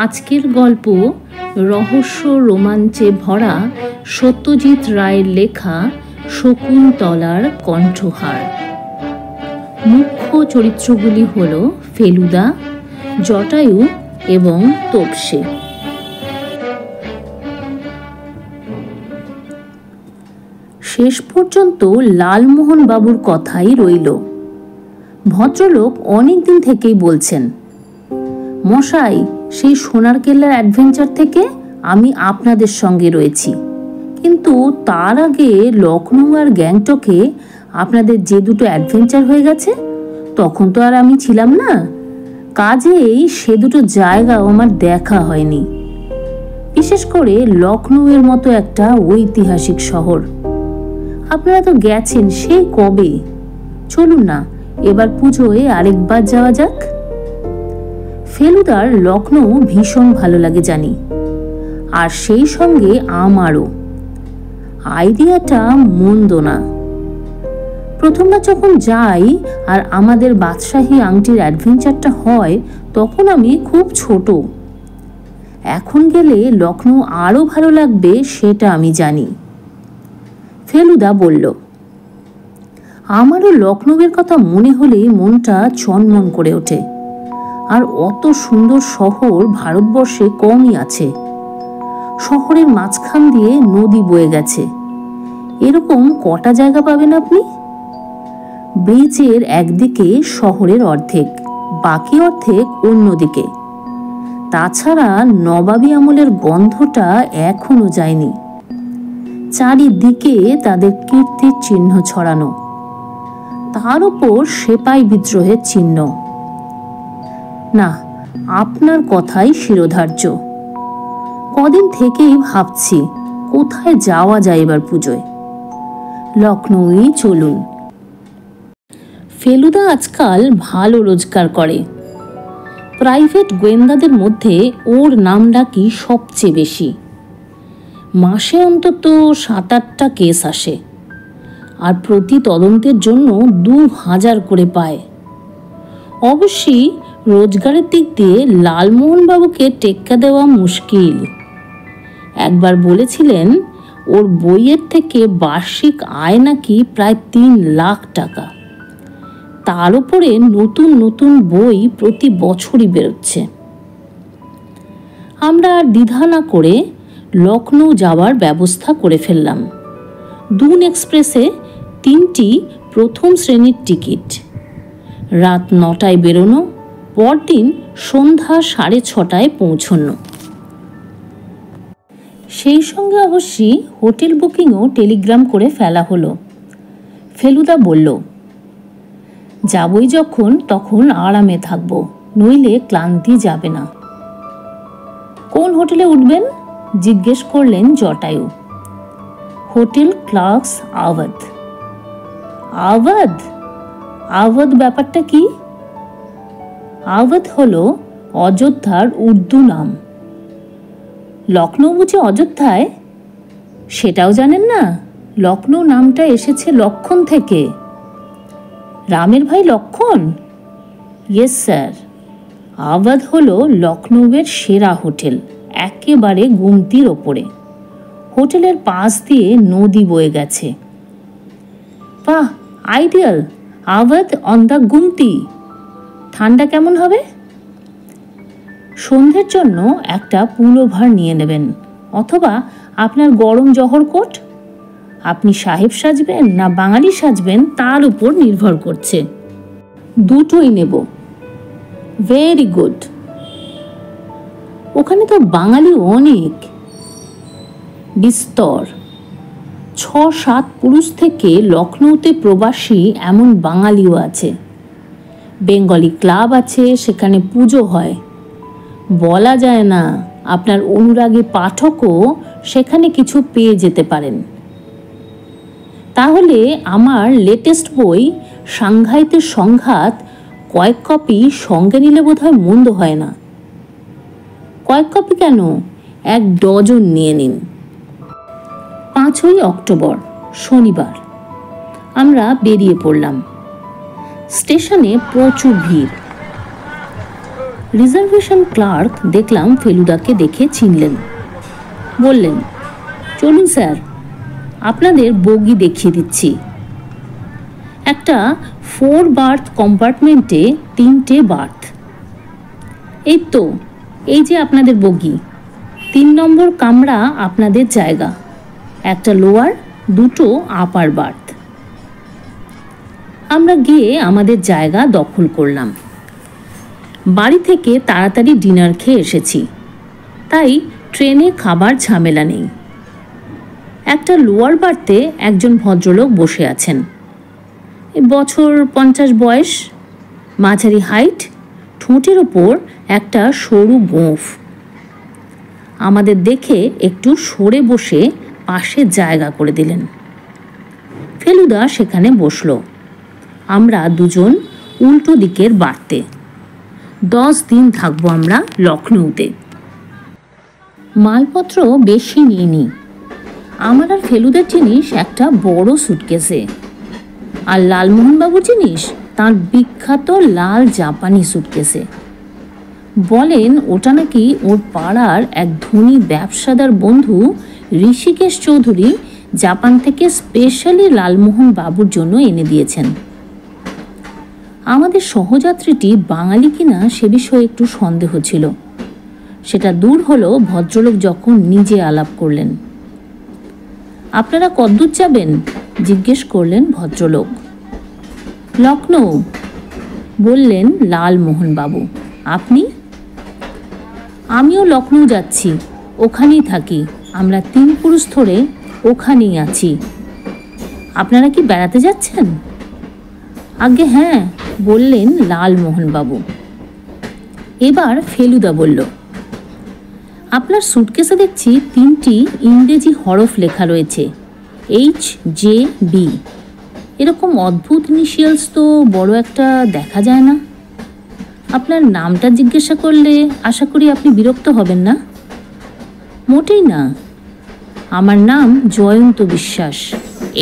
আজকের গল্প রহস্য রোমাঞ্চে ভরা সত্যজিৎ রায়ের লেখা শকুন্তলার কণ্ঠহার। মুখ্য চরিত্রগুলি হল ফেলুদা, জটায়ু এবং তোপসে। শেষ পর্যন্ত লালমোহন বাবুর কথাই রইল। ভদ্রলোক অনেক দিন থেকেই বলছেন, মশাই, সেই সোনার কেল্লার অ্যাডভেঞ্চার থেকে আমি আপনাদের সঙ্গে রয়েছি, কিন্তু তার আগে লখনৌ আর গ্যাংটকে আপনাদের যে দুটো অ্যাডভেঞ্চার হয়ে গেছে তখন তো আর আমি ছিলাম না, কাজেই সে দুটো জায়গাও আমার দেখা হয়নি। বিশেষ করে লখনৌয়ের মতো একটা ঐতিহাসিক শহর। আপনারা তো গেছেন সেই কবে। চলুন না, এবার পুজোয় আরেকবার যাওয়া যাক। ফেলুদার লখনৌ ভীষণ ভালো লাগে জানি, আর সেই সঙ্গে আমারও। আইডিয়াটা মন্দ না। প্রথমবার যখন যাই আর আমাদের বাদশাহী আংটির অ্যাডভেঞ্চারটা হয় তখন আমি খুব ছোট। এখন গেলে লখনৌ আরও ভালো লাগবে সেটা আমি জানি। ফেলুদা বলল, আমারও লখনৌয়ের কথা মনে হলে মনটা চনমন করে ওঠে। আর অত সুন্দর শহর ভারতবর্ষে কমই আছে। শহরের মাঝখান দিয়ে নদী বয়ে গেছে, এরকম কটা জায়গা পাবেন আপনি? ব্রিজের একদিকে শহরের অর্ধেক, বাকি অর্ধেক অন্যদিকে। তাছাড়া নবাবী আমলের গন্ধটা এখনো যায়নি। চারিদিকে তাদের কীর্তির চিহ্ন ছড়ানো, তার উপর সেপাই বিদ্রোহের চিহ্ন। না, আপনার কথাই শিরোধার্য। কদিন থেকেই ভাবছি কোথায় যাওয়া যায় এবার পুজোয়। লখনৌই চলুন। ফেলুদা আজকাল ভালো রোজগার করে। প্রাইভেট গোয়েন্দাদের মধ্যে ওর নাম ডাকি সবচেয়ে বেশি। মাসে অন্তত 7-8টা কেস আসে, আর প্রতি তদন্তের জন্য 2000 করে পায়। অবশ্যই রোজগারের দিক দিয়ে লালমোহন বাবুকে টেক্কা দেওয়া মুশকিল। একবার বলেছিলেন ওর বইয়ের থেকে বার্ষিক আয় নাকি প্রায় 3 লাখ টাকা। তার উপরে নতুন নতুন বই প্রতি বছরই বেরোচ্ছে। আমরা আর দ্বিধা না করে লখনৌ যাওয়ার ব্যবস্থা করে ফেললাম। দুন এক্সপ্রেসে 3টি প্রথম শ্রেণীর টিকিট। রাত 9টায় বেরোনো, পরদিন সন্ধ্যা 6:30টায় পৌঁছানো। সেই সঙ্গে অবশ্যই হোটেল বুকিংও টেলিগ্রাম করে ফেলা হলো। ফেলুদা বলল, যাবই যখন তখন আরামে থাকবো, নইলে ক্লান্তি যাবে না। কোন হোটেলে উঠবেন জিজ্ঞেস করলেন জটায়ু। Hotel Clarks Awadh. আওয়াধ? আওয়াধ ব্যাপারটা কি? আওয়াধ হলো অযোধ্যার উর্দু নাম। লখনৌ বুঝি অযোধ্যায়? সেটাও জানেন না? লখনৌ নামটা এসেছে লক্ষণ থেকে। রামের ভাই লক্ষণ? Yes sir. আওয়াধ হলো লখনৌয়ের সেরা হোটেল, একেবারে গুমতির ওপরে। হোটেলের পাশ দিয়ে নদী বয়ে গেছে। বাহ, ideal. Awadh on the Gomti. ঠান্ডা কেমন হবে? সন্ধ্যের জন্য একটা পুলোভার নিয়ে নেবেন, অথবা আপনার গরম জহর কোট। আপনি সাহেব সাজবেন না বাঙালি সাজবেন তার উপর নির্ভর করছে। দুটোই নেব। Very good. ওখানে তো বাঙালি অনেক, বিস্তর। 6-7 পুরুষ থেকে লখনৌতে প্রবাসী এমন বাঙালিও আছে। বেঙ্গলি ক্লাব আছে, সেখানে পুজো হয়। বলা যায় না, আপনার অনুরাগী পাঠকও সেখানে কিছু পেয়ে যেতে পারেন। তাহলে আমার লেটেস্ট বই সাংঘাইতে সংঘাত কয়েক কপি সঙ্গে নিলে বোধহয় মন্দ হয় না। কয়েক কপি কেন, 1 ডজন নিয়ে নিন। 5ই অক্টোবর শনিবার আমরা বেরিয়ে পড়লাম। স্টেশনে প্রচুর ভিড়। রিজার্ভেশন ক্লার্ক দেখলাম ফেলুদাকে দেখে চিনলেন। বললেন, চলুন স্যার, আপনাদের বগি দেখিয়ে দিচ্ছি। একটা 4 বার্থ কম্পার্টমেন্টে 3টে বার্থ। এই তো, এই যে আপনাদের বগি, 3 নম্বর কামরা আপনাদের জায়গা, একটা লোয়ার, 2টো আপার বার্থ। আমরা গিয়ে আমাদের জায়গা দখল করলাম। বাড়ি থেকে তাড়াতাড়ি ডিনার খেয়ে এসেছি, তাই ট্রেনে খাবার ঝামেলা নেই। একটা লোয়ার বার্থে একজন ভদ্রলোক বসে আছেন। বছর 50 বয়স, মাঝারি হাইট, ঠোঁটের ওপর একটা সরু গোঁফ। আমাদের দেখে একটু সরে বসে পাশে জায়গা করে দিলেন। ফেলুদা সেখানে বসল। আমরা দুজন উল্টো দিকের বার্থে। 10 দিন থাকবো আমরা লখনৌতে। মালপত্র বেশি নিইনি। আমার আর ফেলুদার জিনিস একটা বড় সুটকেসে, আর লালমোহনবাবুর জিনিস তার বিখ্যাত লাল জাপানি সুটকেসে। বলেন ওটা নাকি ওর পাড়ার এক ধনী ব্যবসাদার বন্ধু ঋষিকেশ চৌধুরী জাপান থেকে স্পেশালি লালমোহন বাবুর জন্য এনে দিয়েছেন। আমাদের সহযাত্রীটি বাঙালি কিনা সে বিষয়ে একটু সন্দেহ ছিল। সেটা দূর হলো ভদ্রলোক যখন নিজে আলাপ করলেন। আপনারা কদ্দূর যাবেন? জিজ্ঞেস করলেন ভদ্রলোক। লখনৌ, বললেন লালমোহন বাবু। আপনি? আমিও লখনৌ যাচ্ছি, ওখানেই থাকি। আমরা 3 পুরুষ ধরে ওখানেই আছি। আপনারা কি বেড়াতে যাচ্ছেন? আগে হ্যাঁ, বললেন লালমোহন বাবু। এবার ফেলুদা বলল, আপনার সুটকেসে দেখছি 3টি ইংরেজি হরফ লেখা রয়েছে, HJB। এরকম অদ্ভুত ইনিশিয়ালস তো বড় একটা দেখা যায় না। আপনার নামটা জিজ্ঞাসা করলে আশা করি আপনি বিরক্ত হবেন না? মোটেই না, আমার নাম জয়ন্ত বিশ্বাস।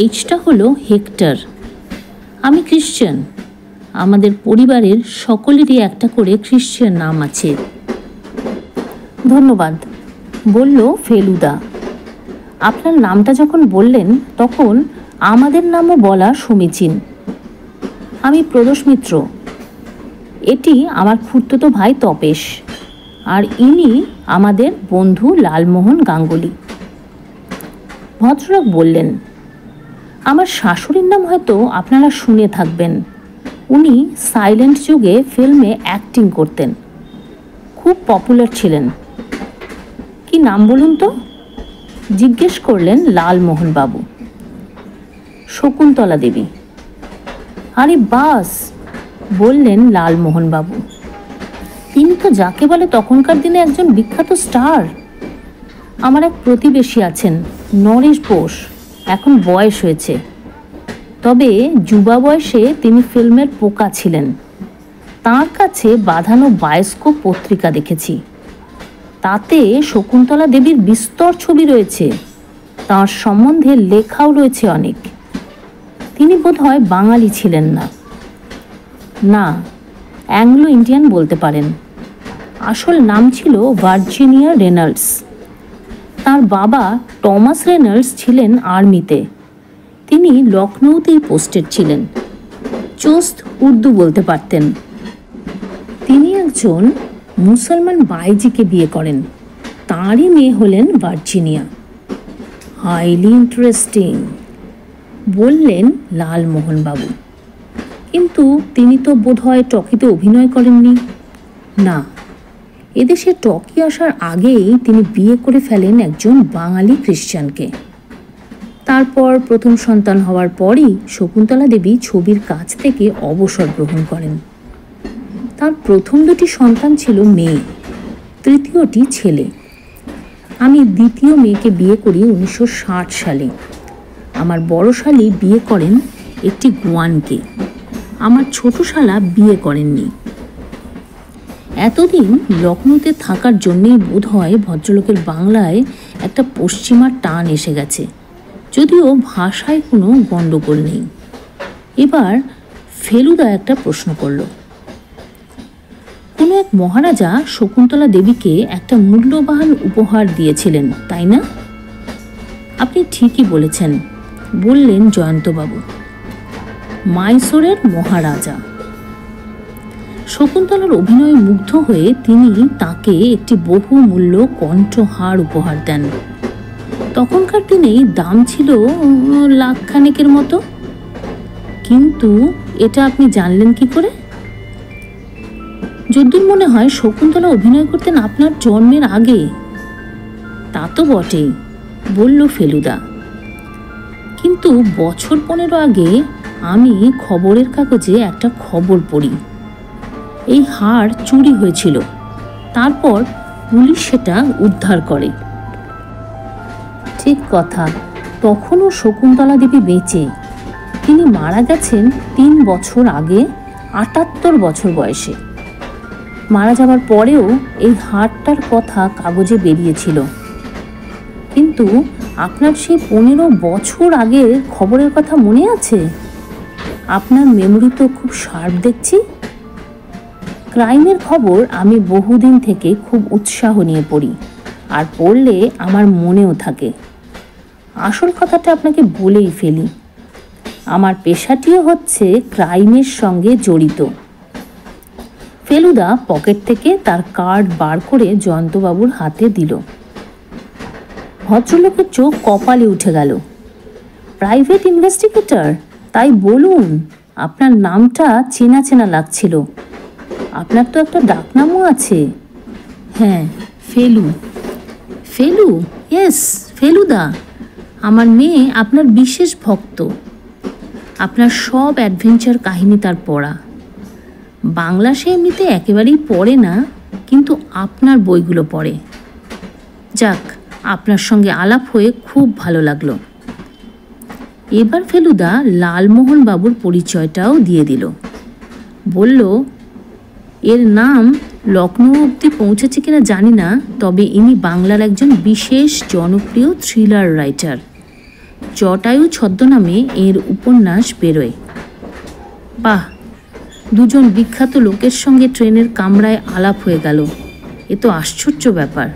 এইচটা হলো হেক্টর। আমি খ্রিশ্চান। আমাদের পরিবারের সকলেরই একটা করে খ্রিশ্চান নাম আছে। ধন্যবাদ, বলল ফেলুদা। আপনার নামটা যখন বললেন তখন আমাদের নামও বলা সমীচীন। আমি প্রদোষ মিত্র। এটি আমার খুড়তুতো ভাই তপেশ, আর ইনি আমাদের বন্ধু লালমোহন গাঙ্গুলি। ভদ্রলোক বললেন, আমার শাশুড়ির নাম হয়তো আপনারা শুনে থাকবেন। উনি সাইলেন্ট যুগে ফিল্মে অ্যাক্টিং করতেন, খুব পপুলার ছিলেন। কি নাম বলুন তো? জিজ্ঞেস করলেন লালমোহন বাবু। শকুন্তলা দেবী। আরে বাস, বললেন লালমোহন বাবু। তিনি তো যাকে বলে তখনকার দিনে একজন বিখ্যাত স্টার। আমার এক প্রতিবেশী আছেন, নরেশ বোস। এখন বয়স হয়েছে, তবে যুবা বয়সে তিনি ফিল্মের পোকা ছিলেন। তার কাছে বাঁধানো বায়োস্কোপ পত্রিকা দেখেছি, তাতে শকুন্তলা দেবীর বিস্তর ছবি রয়েছে। তার সম্বন্ধে লেখাও রয়েছে অনেক। তিনি বোধহয় বাঙালি ছিলেন না। না, অ্যাংলো ইন্ডিয়ান বলতে পারেন। আসল নাম ছিল ভার্জিনিয়া রেনল্ডস। তার বাবা টমাস রেনল্ডস ছিলেন আর্মিতে। তিনি লখনৌতেই পোস্টেড ছিলেন। চোস্ত উর্দু বলতে পারতেন। তিনি একজন মুসলমান বাইজিকে বিয়ে করেন। তাঁরই মেয়ে হলেন ভার্জিনিয়া। হাইলি ইন্টারেস্টিং, বললেন লালমোহন বাবু। কিন্তু তিনি তো বোধহয় টকিতে অভিনয় করেননি। না, এদেশে টকি আসার আগেই তিনি বিয়ে করে ফেলেন একজন বাঙালি খ্রিশ্চানকে। তারপর প্রথম সন্তান হওয়ার পরই শকুন্তলা দেবী ছবির কাজ থেকে অবসর গ্রহণ করেন। তার প্রথম 2টি সন্তান ছিল মেয়ে, তৃতীয়টি ছেলে। আমি দ্বিতীয় মেয়েকে বিয়ে করি 1960 সালে। আমার বড় শালী বিয়ে করেন একটি গোয়ানকে। আমার ছোট শালা বিয়ে করেননি। এতদিন লখনৌতে থাকার জন্যেই বোধহয় ভদ্রলোকের বাংলায় একটা পশ্চিমা টান এসে গেছে, যদিও ভাষায় কোনো গণ্ডগোল নেই। এবার ফেলুদা একটা প্রশ্ন করল, কোনো এক মহারাজা শকুন্তলা দেবীকে একটা মূল্যবান উপহার দিয়েছিলেন, তাই না? আপনি ঠিকই বলেছেন, বললেন জয়ন্তবাবু। মাইসোরের মহারাজা। শকুন্তলার অভিনয়ে মুগ্ধ হয়ে তিনি তাকে একটি বহুমূল্য কণ্ঠহার উপহার দেন। তখনকার দিনেই দাম ছিল লাখখানেকের মতো। কিন্তু এটা আপনি জানলেন কি করে? যদ্দূর মনে হয় শকুন্তলা অভিনয় করতেন আপনার জন্মের আগে। তা তো বটেই, বলল ফেলুদা। কিন্তু বছর 15 আগে আমি খবরের কাগজে একটা খবর পড়ি, এই হার চুরি হয়েছিল। তারপর পুলিশ সেটা উদ্ধার করে। ঠিক কথা, তখনও শকুন্তলা দেবী বেঁচে। তিনি মারা গেছেন 3 বছর আগে, 78 বছর বয়সে। মারা যাবার পরেও এই হারটার কথা কাগজে বেরিয়েছিল। কিন্তু আপনার সেই 15 বছর আগের খবরের কথা মনে আছে? আপনার মেমোরি তো খুব শার্প দেখছি। ক্রাইমের খবর আমি বহুদিন থেকে খুব উৎসাহ নিয়ে পড়ি, আর পড়লে আমার মনেও থাকে। আসল কথাটা আপনাকে বলেই ফেলি, আমার পেশাটিও হচ্ছে ক্রাইমের সঙ্গে জড়িত। ফেলুদা পকেট থেকে তার কার্ড বার করে জয়ন্তবাবুর হাতে দিল। ভদ্রলোকের চোখ কপালে উঠে গেল। Private investigator? তাই বলুন, আপনার নামটা চেনা চেনা লাগছিল। আপনার তো একটা ডাকনামও আছে। হ্যাঁ, ফেলু। ফেলু? ইয়েস, ফেলুদা। আমার মেয়ে আপনার বিশেষ ভক্ত। আপনার সব অ্যাডভেঞ্চার কাহিনী তার পড়া। বাংলা সে এমনিতে একেবারেই পড়ে না, কিন্তু আপনার বইগুলো পড়ে। যাক, আপনার সঙ্গে আলাপ হয়ে খুব ভালো লাগলো। এবার ফেলুদা লালমোহন বাবুর পরিচয়টাও দিয়ে দিল। বলল, এর নাম লখনৌ অবধি পৌঁছেছে কিনা জানি না, তবে ইনি বাংলার একজন বিশেষ জনপ্রিয় থ্রিলার রাইটার। জটায়ু ছদ্মনামে এর উপন্যাস বেরোয়। বাহ, দুজন বিখ্যাত লোকের সঙ্গে ট্রেনের কামরায় আলাপ হয়ে গেল। এ তো আশ্চর্য ব্যাপার।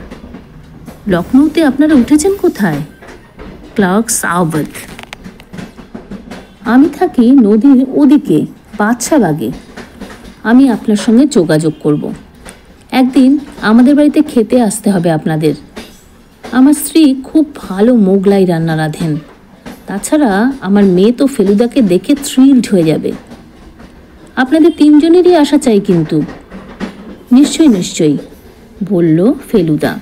লখনৌতে আপনারা উঠেছেন কোথায়? ক্লার্কস আওয়াত। আমি থাকি নদীর ওদিকে, বাদশাবাগে। আমি আপনার সঙ্গে যোগাযোগ করব। একদিন আমাদের বাড়িতে খেতে আসতে হবে আপনাদের। আমার স্ত্রী খুব ভালো মোগলাই রান্না রাঁধেন। তাছাড়া আমার মেয়ে তো ফেলুদাকে দেখে থ্রিলড হয়ে যাবে। আপনাদের 3 জনেরই আসা চাই কিন্তু। নিশ্চয়ই নিশ্চয়ই, বলল ফেলুদা।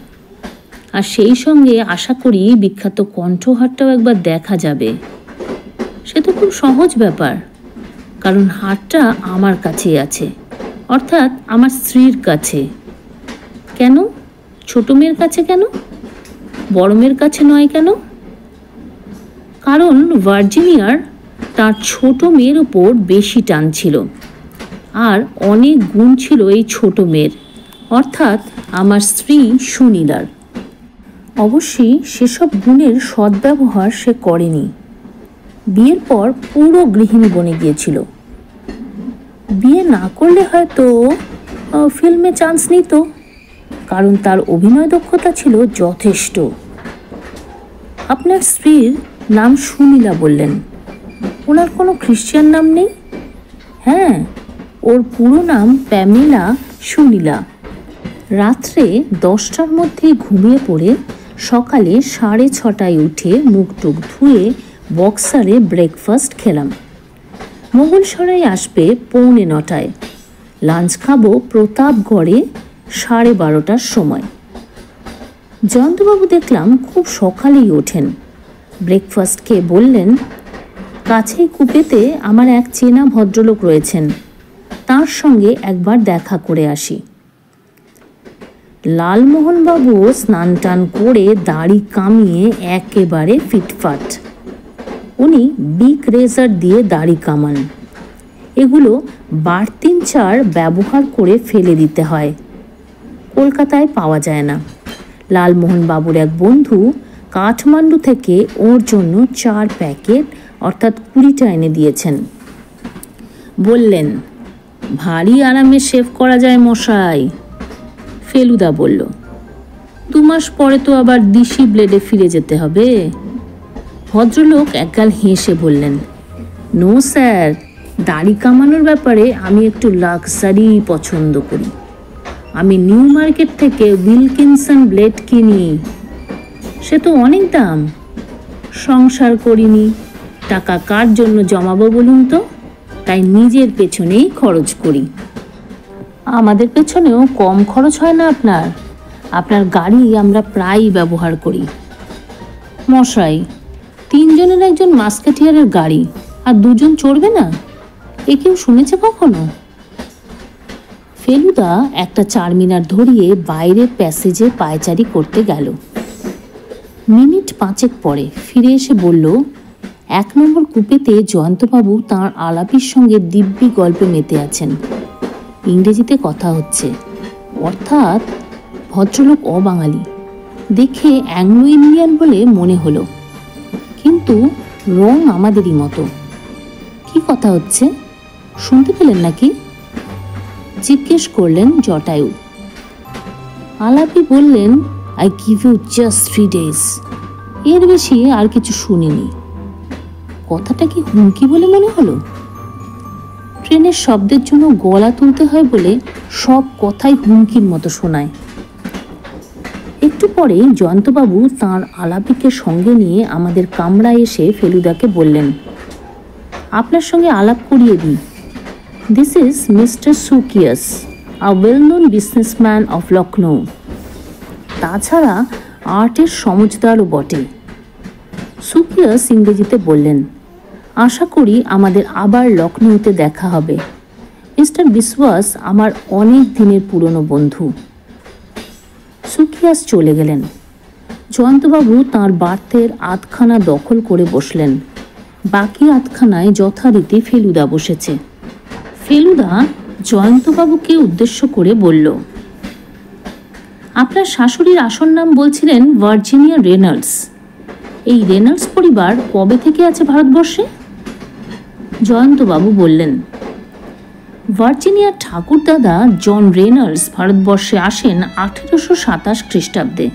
আর সেই সঙ্গে আশা করি বিখ্যাত কণ্ঠহারটাও একবার দেখা যাবে। সে তো খুব সহজ ব্যাপার, কারণ হারটা আমার কাছেই আছে, অর্থাৎ আমার স্ত্রীর কাছে। কেন? ছোট মেয়ের কাছে কেন? বড় মেয়ের কাছে নয় কেন? কারণ ভার্জিনিয়ার তার ছোট মেয়ের ওপর বেশি টান ছিল, আর অনেক গুণ ছিল এই ছোট মেয়ের, অর্থাৎ আমার স্ত্রী সুনীলার। অবশ্যই সেসব গুণের সদ্ব্যবহার সে করেনি। বিয়ের পর পুরো গৃহিণী বনে গিয়েছিল। বিয়ে না করলে হয়তো ফিল্মে চান্স নিত, কারণ তার অভিনয় দক্ষতা ছিল যথেষ্ট। আপনার স্ত্রীর নাম সুনীলা বললেন, ওনার কোনো খ্রিশ্চান নাম নেই? হ্যাঁ, ওর পুরো নাম প্যামেলা সুনীলা। রাত্রে 10টার মধ্যে ঘুমিয়ে পড়ে সকালে 6:30টায় উঠে মুখ টুক ধুয়ে বক্সারে ব্রেকফাস্ট খেলাম। মোগলসরাই আসবে 9:45। লাঞ্চ খাবো প্রতাপগড়ে 12:30টার সময়। জয়ন্তবাবু দেখলাম খুব সকালেই ওঠেন। ব্রেকফাস্ট খেয়ে বললেন, কাছেই কুপেতে আমার এক চেনা ভদ্রলোক রয়েছেন, তার সঙ্গে একবার দেখা করে আসি। লালমোহনবাবু স্নান টান করে দাড়ি কামিয়ে একেবারে ফিটফাট। উনি বিগ রেজার দিয়ে দাড়ি কামান। এগুলো 3-4 ব্যবহার করে ফেলে দিতে হয়, কলকাতায় পাওয়া যায় না। লালমোহনবাবুর এক বন্ধু কাঠমান্ডু থেকে ওর জন্য 4 প্যাকেট অর্থাৎ 20টা এনে দিয়েছেন। বললেন, ভারী আরামে শেভ করা যায় মশাই, ফেলুদা বলল। 2 মাস পরে তো আবার দিশি ব্লেডে ফিরে যেতে হবে। ভদ্রলোক একগাল হেসে বললেন, নো স্যার, দাড়ি কামানোর ব্যাপারে আমি একটু লাক্সারি পছন্দ করি। আমি নিউ মার্কেট থেকে উইলকিনসন ব্লেড কিনি। সে তো অনেক দাম। সংসার করিনি, টাকা কার জন্য জমাবো বলুন তো? তাই নিজের পেছনেই খরচ করি। আমাদের পেছনেও কম খরচ হয় না আপনার? আপনার গাড়ি আমরা প্রায়ই ব্যবহার করি। মশাই, 3 জনের একজন মাস্কেটিয়ারের গাড়ি, আর 2 জন চড়বে না? এ কেউ শুনেছে কখনো? ফেলুদা একটা চারমিনার ধরিয়ে বাইরের প্যাসেজে পায়চারি করতে গেল। মিনিট 5 পরে ফিরে এসে বলল, 1 নম্বর কুপেতে জয়ন্তবাবু তাঁর আলাপির সঙ্গে দিব্যি গল্পে মেতে আছেন। ইংরেজিতে কথা হচ্ছে, অর্থাৎ ভদ্রলোক অবাঙালি, দেখে অ্যাংলো ইন্ডিয়ান বলে মনে হলো, কিন্তু রং আমাদেরই মতো। কি কথা হচ্ছে, শুনতে পেলেন নাকি? জিজ্ঞেস করলেন জটায়ু। আলাপি বললেন, I give you just 3 days। এর বেশি আর কিছু শুনিনি। কথাটা কি হুমকি বলে মনে হলো? ট্রেনের শব্দের জন্য গলা তুলতে হয় বলে সব কথাই হুমকির মতো শোনায়। একটু পরে জয়ন্তবাবু তাঁর আলাপিকে সঙ্গে নিয়ে আমাদের কামরায় এসে ফেলুদাকে বললেন, আপনার সঙ্গে আলাপ করিয়ে দিই। This is mister Sukias, a well known businessman of Lucknow. তাছাড়া আর্টের সমজদারও বটে। সুকিয়াস ইংরেজিতে বললেন, আশা করি আমাদের আবার লখনৌতে দেখা হবে। মিস্টার বিশ্বাস আমার অনেক দিনের পুরনো বন্ধু। সুকিয়াস চলে গেলেন। জয়ন্তবাবু তাঁর বার্থের আধখানা দখল করে বসলেন। বাকি আধখানায় যথারীতি ফেলুদা বসেছে। ফেলুদা জয়ন্তবাবুকে উদ্দেশ্য করে বলল, আপনার শাশুড়ির আসল নাম বলছিলেন ভার্জিনিয়া রেনল্ডস। এই রেনল্ডস পরিবার কবে থেকে আছে ভারতবর্ষে? জয়ন্তবাবু বললেন, ভার্জিনিয়ার ঠাকুরদাদা জন রেনল্ডস ভারতবর্ষে আসেন 1827 খ্রিস্টাব্দে।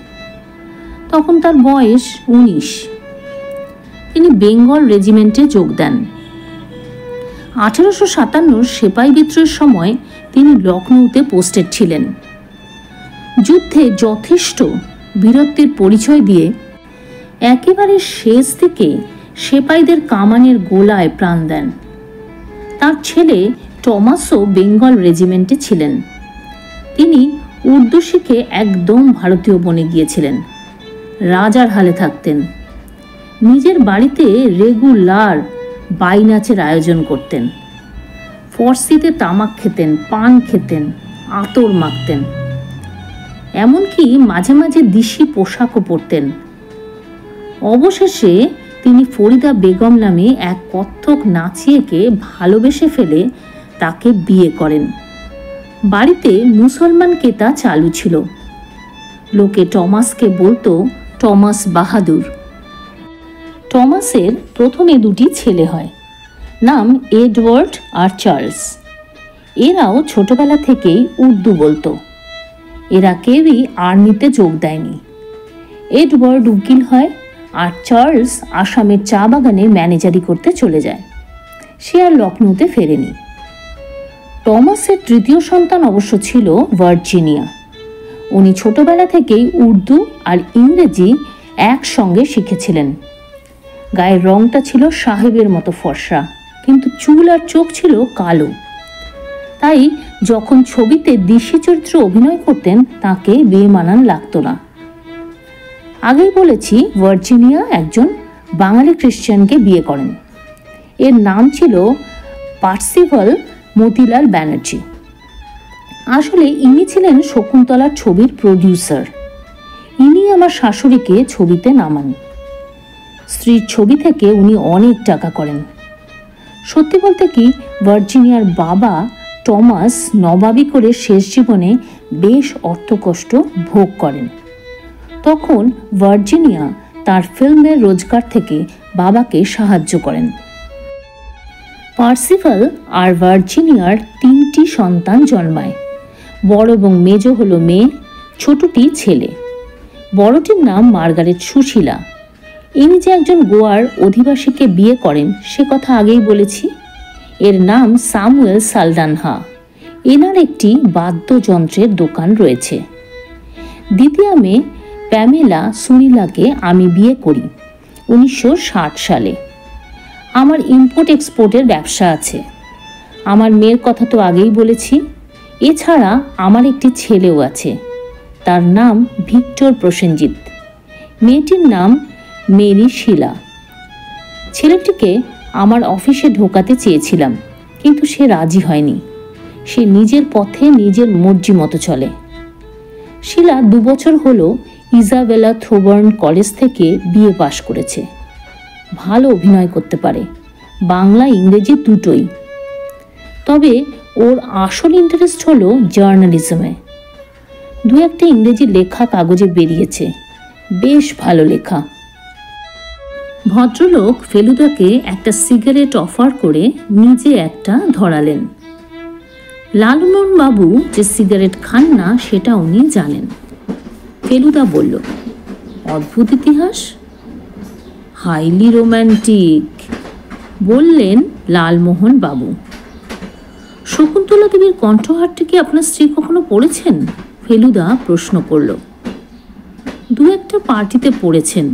তখন তার বয়স 19। তিনি বেঙ্গল রেজিমেন্টে যোগ দেন। 1857 সেপাই বিদ্রোহের সময় তিনি লখনৌতে পোস্টেড ছিলেন। যুদ্ধে যথেষ্ট বীরত্বের পরিচয় দিয়ে একেবারে শেষ দিকে সেপাইদের কামানের গোলায় প্রাণ দেন। তার ছেলে টমাসও বেঙ্গল রেজিমেন্টে ছিলেন। তিনি উর্দু শিখে একদম ভারতীয় বনে গিয়েছিলেন। রাজার হালে থাকতেন। নিজের বাড়িতে রেগুলার বাইনাচের আয়োজন করতেন। ফর্সিতে তামাক খেতেন, পান খেতেন, আতর মাখতেন, এমনকি মাঝে মাঝে দিশি পোশাকও পরতেন। অবশেষে তিনি ফরিদা বেগম নামে এক কত্থক নাচিয়েকে ভালোবেসে ফেলে তাকে বিয়ে করেন। বাড়িতে মুসলমান কেতা চালু ছিল। লোকে টমাসকে বলতো টমাস বাহাদুর। টমাসের প্রথমে 2টি ছেলে হয়, নাম এডওয়ার্ড আর চার্লস। এরাও ছোটবেলা থেকেই উর্দু বলতো। এরা কেউই আর্মিতে যোগ দেয়নি। এডওয়ার্ড উকিল হয়, আর চার্লস আসামের চা বাগানে ম্যানেজারি করতে চলে যায়। সে আর লখনৌতে ফেরেনি। টমাসের তৃতীয় সন্তান অবশ্য ছিল ভার্জিনিয়া। উনি ছোটবেলা থেকেই উর্দু আর ইংরেজি একসঙ্গে শিখেছিলেন। গায়ের রংটা ছিল সাহেবের মতো ফর্সা, কিন্তু চুল আর চোখ ছিল কালো। তাই যখন ছবিতে দিশি চরিত্র অভিনয় করতেন তাকে বেমানান লাগতো না। আগেই বলেছি ভার্জিনিয়া একজন বাঙালি খ্রিস্টানকে বিয়ে করেন। এর নাম ছিল পার্সিভাল মতিলাল ব্যানার্জি। আসলে ইনি ছিলেন শকুন্তলার ছবির প্রডিউসার। ইনি আমার শাশুড়িকে ছবিতে নামান। স্ত্রীর ছবি থেকে উনি অনেক টাকা করেন। সত্যি বলতে কি, ভার্জিনিয়ার বাবা টমাস নবাবি করে শেষ জীবনে বেশ অর্থকষ্ট ভোগ করেন। তখন ভার্জিনিয়া তার ফিল্মের রোজগার থেকে বাবাকে সাহায্য করেন। পার্সিভাল আর ভার্জিনিয়ার 3টি দুটি সন্তান জন্মায়। বড় এবং মেজ হলো মেয়ে, ছোটটি ছেলে। বড়টির নাম মার্গারেট সুশীলা। ইনি যে একজন গোয়ার অধিবাসীকে বিয়ে করেন সে কথা আগেই বলেছি। এর নাম স্যামুয়েল সালডানহা। এনার একটি বাদ্যযন্ত্রের দোকান রয়েছে। দ্বিতীয় মেয়ে প্যামেলা সুনিলাকে আমি বিয়ে করি 1960 সালে। আমার ইম্পোর্ট এক্সপোর্টের ব্যবসা আছে। আমার মেয়ের কথা তো আগেই বলেছি। এছাড়া আমার একটি ছেলেও আছে, তার নাম ভিক্টর প্রসেনজিৎ। মেয়েটির নাম মেরি শিলা। ছেলেটিকে আমার অফিসে ঢোকাতে চেয়েছিলাম, কিন্তু সে রাজি হয়নি। সে নিজের পথে নিজের মর্জি মতো চলে। শিলা 2 বছর হলো ইজাবেলা থ্রোবার্ন কলেজ থেকে বিএ পাশ করেছে। ভালো অভিনয় করতে পারে, বাংলা ইংরেজি দুটোই। তবে ওর আসল ইন্টারেস্ট হলো জার্নালিজমে। 2-1টা ইংরেজি লেখা কাগজে বেরিয়েছে, বেশ ভালো লেখা। ভদ্রলোক ফেলুদাকে একটা সিগারেট অফার করে নিজে একটা ধরালেন। লালমোহন বাবু যে সিগারেট খান না সেটা উনি জানেন। ফেলুদা বলল, অদ্ভুত ইতিহাস, হাইলি রোম্যান্টিক, বললেন লালমোহন বাবু। শকুন্তলা দেবীর কণ্ঠহারটি কি আপনার স্ত্রী কখনো পড়েছেন? ফেলুদা প্রশ্ন করল। 2-1টা পার্টিতে পড়েছেন,